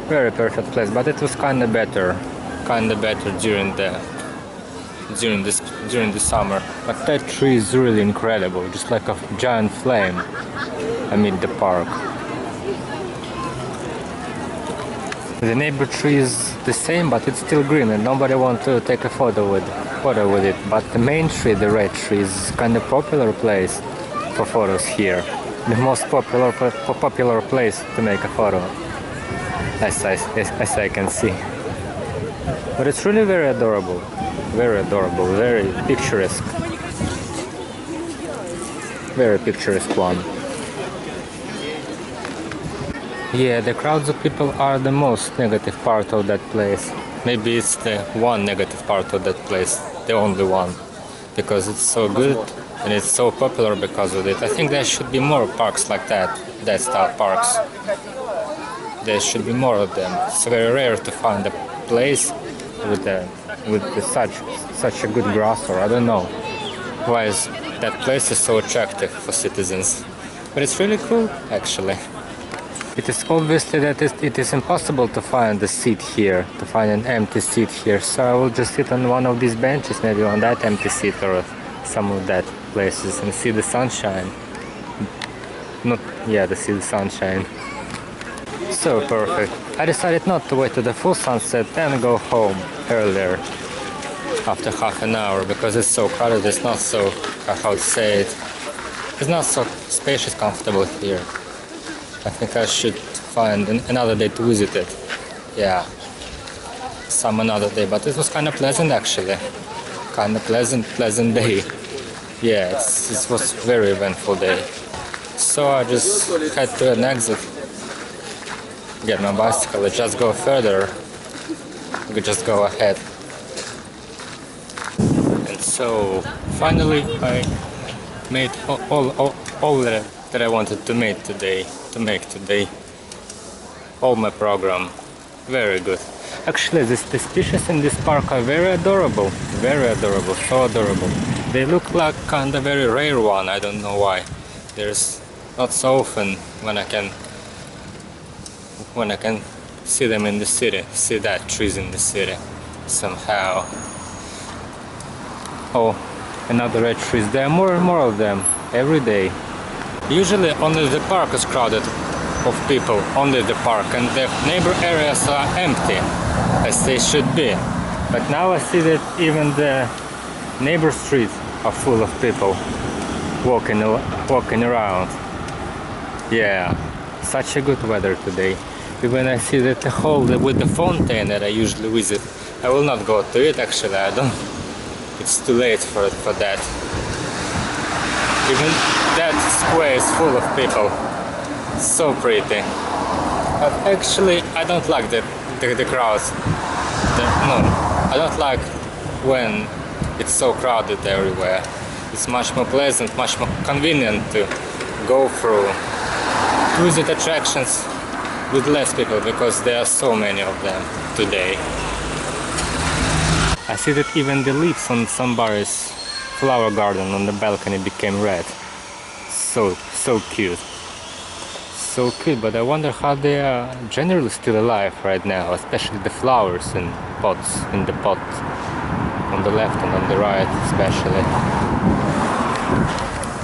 Very perfect place, but it was kind of better during the during the summer. But that tree is really incredible, just like a giant flame amid the park. The neighbor tree is the same, but it's still green, and nobody wants to take a photo with it. But the main tree, the red tree, is kind of popular place for photos here. The most popular place to make a photo, as I can see. But it's really very adorable, very picturesque, very picturesque one. Yeah, the crowds of people are the most negative part of that place. Maybe it's the one negative part of that place, the only one, because it's so good and it's so popular because of it. I think there should be more parks like that style parks. There should be more of them. It's very rare to find a place with such a good grass, or I don't know why that place is so attractive for citizens. But it's really cool, actually. It is obviously that it is impossible to find a seat here, to find an empty seat here. So I will just sit on one of these benches, maybe on that empty seat or some of that places, and see the sunshine. See the sunshine. So perfect. I decided not to wait to the full sunset and go home earlier, after half an hour, because it's so crowded. It's not so, how to say it, it's not so spacious, comfortable here. I think I should find another day to visit it. Yeah, some another day. But it was kind of pleasant, actually. Kind of pleasant day. Yeah, it was very eventful day. So I just head to an exit, get my bicycle, and just go further. We just go ahead. And so finally I made all that I wanted to make today. All my program. Very good. Actually, the species in this park are very adorable, so adorable. They look like kind of very rare one. I don't know why. There's not so often when I can see them in the city, see that trees in the city somehow. Oh, another red trees. There are more and more of them every day. Usually only the park is crowded of people, only the park, and the neighbor areas are empty, as they should be. But now I see that even the neighbor streets are full of people walking around. Yeah, such a good weather today. Even I see that the hole with the fountain that I usually visit, I will not go to it, actually. I don't. It's too late for that. Even that square is full of people. So pretty. But actually, I don't like the crowds. No, I don't like when it's so crowded everywhere. It's much more pleasant, much more convenient to go through, visit attractions with less people, because there are so many of them today. I see that even the leaves on somebody's flower garden on the balcony became red. So cute. So cute, but I wonder how they are generally still alive right now, especially the flowers in pots, in the pot on the left and on the right especially.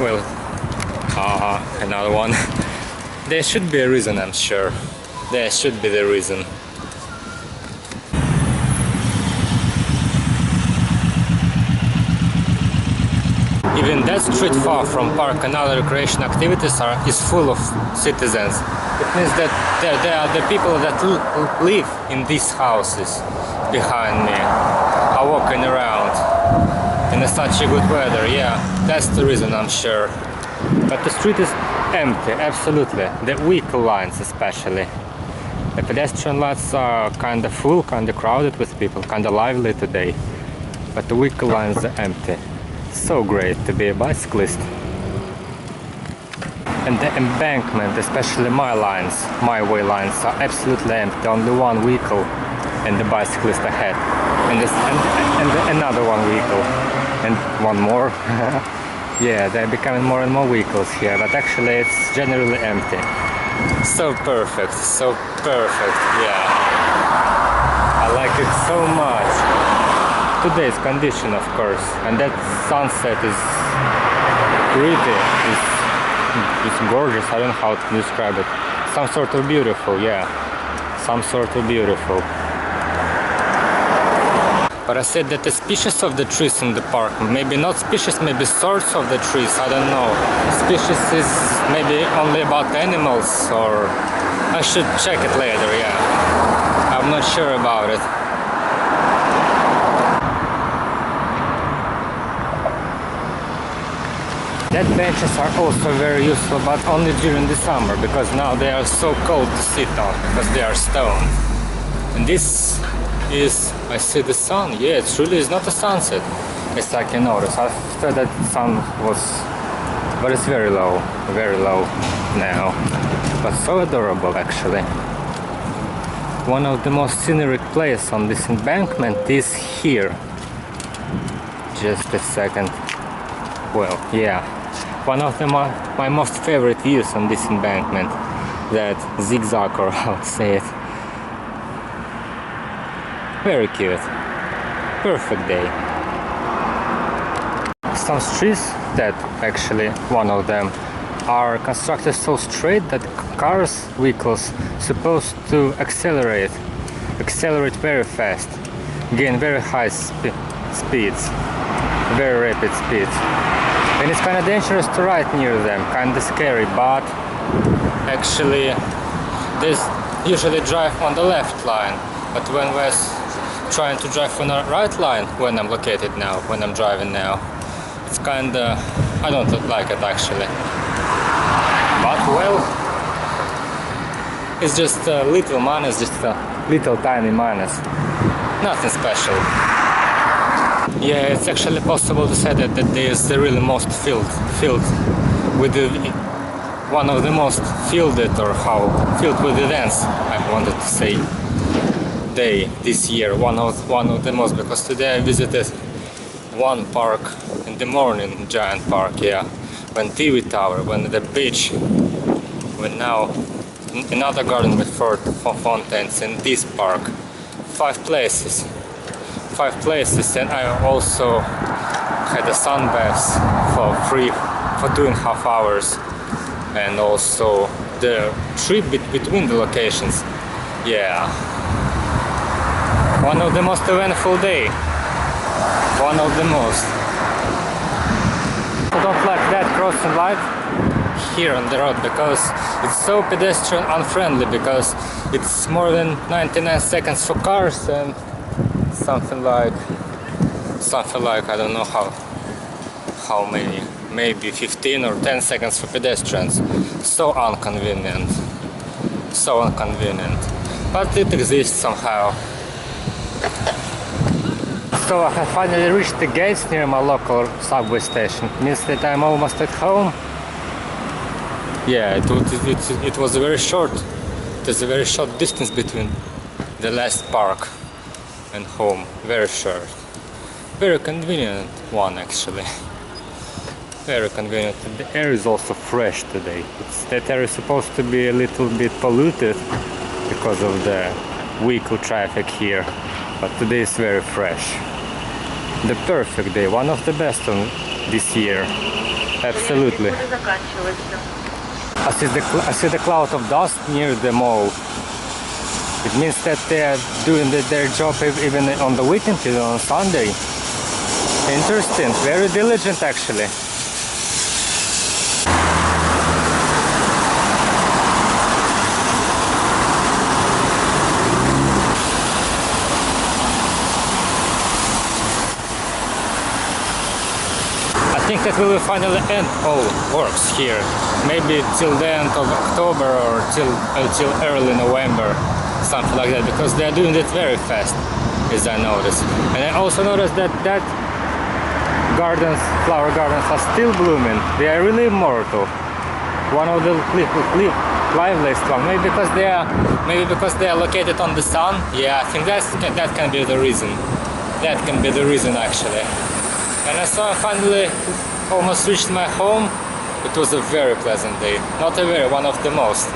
Well, another one. There should be a reason, I'm sure. There should be the reason. Even that street far from park and other recreation activities is full of citizens. It means that there are the people that live in these houses behind me are walking around in such a good weather. Yeah, that's the reason, I'm sure. But the street is empty, absolutely. The vehicle lines especially. The pedestrian lots are kind of full, kind of crowded with people, kind of lively today. But the vehicle lines are empty. So great to be a bicyclist. And the embankment, especially my way lines, are absolutely empty. Only one vehicle and the bicyclist ahead. And another one vehicle. And one more. Yeah, they're becoming more and more vehicles here, but actually it's generally empty. So perfect, yeah. I like it so much. today's condition, of course. And that sunset is pretty. It's gorgeous. I don't know how to describe it. Some sort of beautiful, yeah. Some sort of beautiful. But I said that the species of the trees in the park, maybe not species, maybe sorts of the trees, I don't know. Species is maybe only about animals, or I should check it later, yeah. I'm not sure about it. That benches are also very useful, but only during the summer, because now they are so cold to sit on, because they are stone. And this is, I see the sun, yeah, it really is not a sunset, as I can notice. I thought that the sun was, but it's very low now. But so adorable, actually. One of the most scenic places on this embankment is here. Just a second. Well, yeah. One of my most favorite views on this embankment. That zigzag, or how to say it. Very cute. Perfect day. Some streets that actually, one of them, are constructed so straight that cars, vehicles, supposed to accelerate very fast, gain very high speeds, very rapid speeds. And it's kind of dangerous to ride near them, kind of scary, but actually they usually drive on the left line. But when we're trying to drive on the right line, when I'm located now, when I'm driving now, it's kind of, I don't like it actually. But well, it's just a little minus, just a little tiny minus. Nothing special. Yeah, it's actually possible to say that there is the really most filled with one of the most filled with events, I wanted to say, day this year. One of the most, because today I visited one park in the morning, giant park, yeah. When TV Tower, when the beach, when now another garden with 4 fountains in this park. 5 places, and I also had a sun baths for free for 2.5 hours, and also the trip between the locations. Yeah, one of the most eventful day. One of the most. I don't like that crossing light here on the road, because it's so pedestrian unfriendly, because it's more than 99 seconds for cars and something like I don't know how many, maybe 15 or 10 seconds for pedestrians. So inconvenient, but it exists somehow. So I have finally reached the gates near my local subway station. It means that I'm almost at home. Yeah, it was a very short. There's a very short distance between the last park and home. Very short. Very convenient one, actually. Very convenient. The air is also fresh today. That air is supposed to be a little bit polluted because of the vehicle traffic here, but today is very fresh. The perfect day, one of the best on this year. Absolutely. I see the cloud of dust near the mall. It means that they are doing their job even on the weekend, even on Sunday. Interesting, very diligent actually. I think that we will finally end all works here, maybe till the end of October or until early November, something like that, because they are doing it very fast, as I noticed. And I also noticed that flower gardens are still blooming. They are really immortal. One of the liveliest one, maybe because they are located on the sun. Yeah, I think that can be the reason. That can be the reason actually. And I saw I finally almost reached my home. It was a very pleasant day. Not a very, one of the most.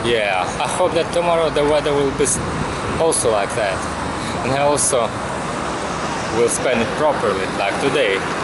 Yeah, I hope that tomorrow the weather will be also like that. And I also will spend it properly, like today.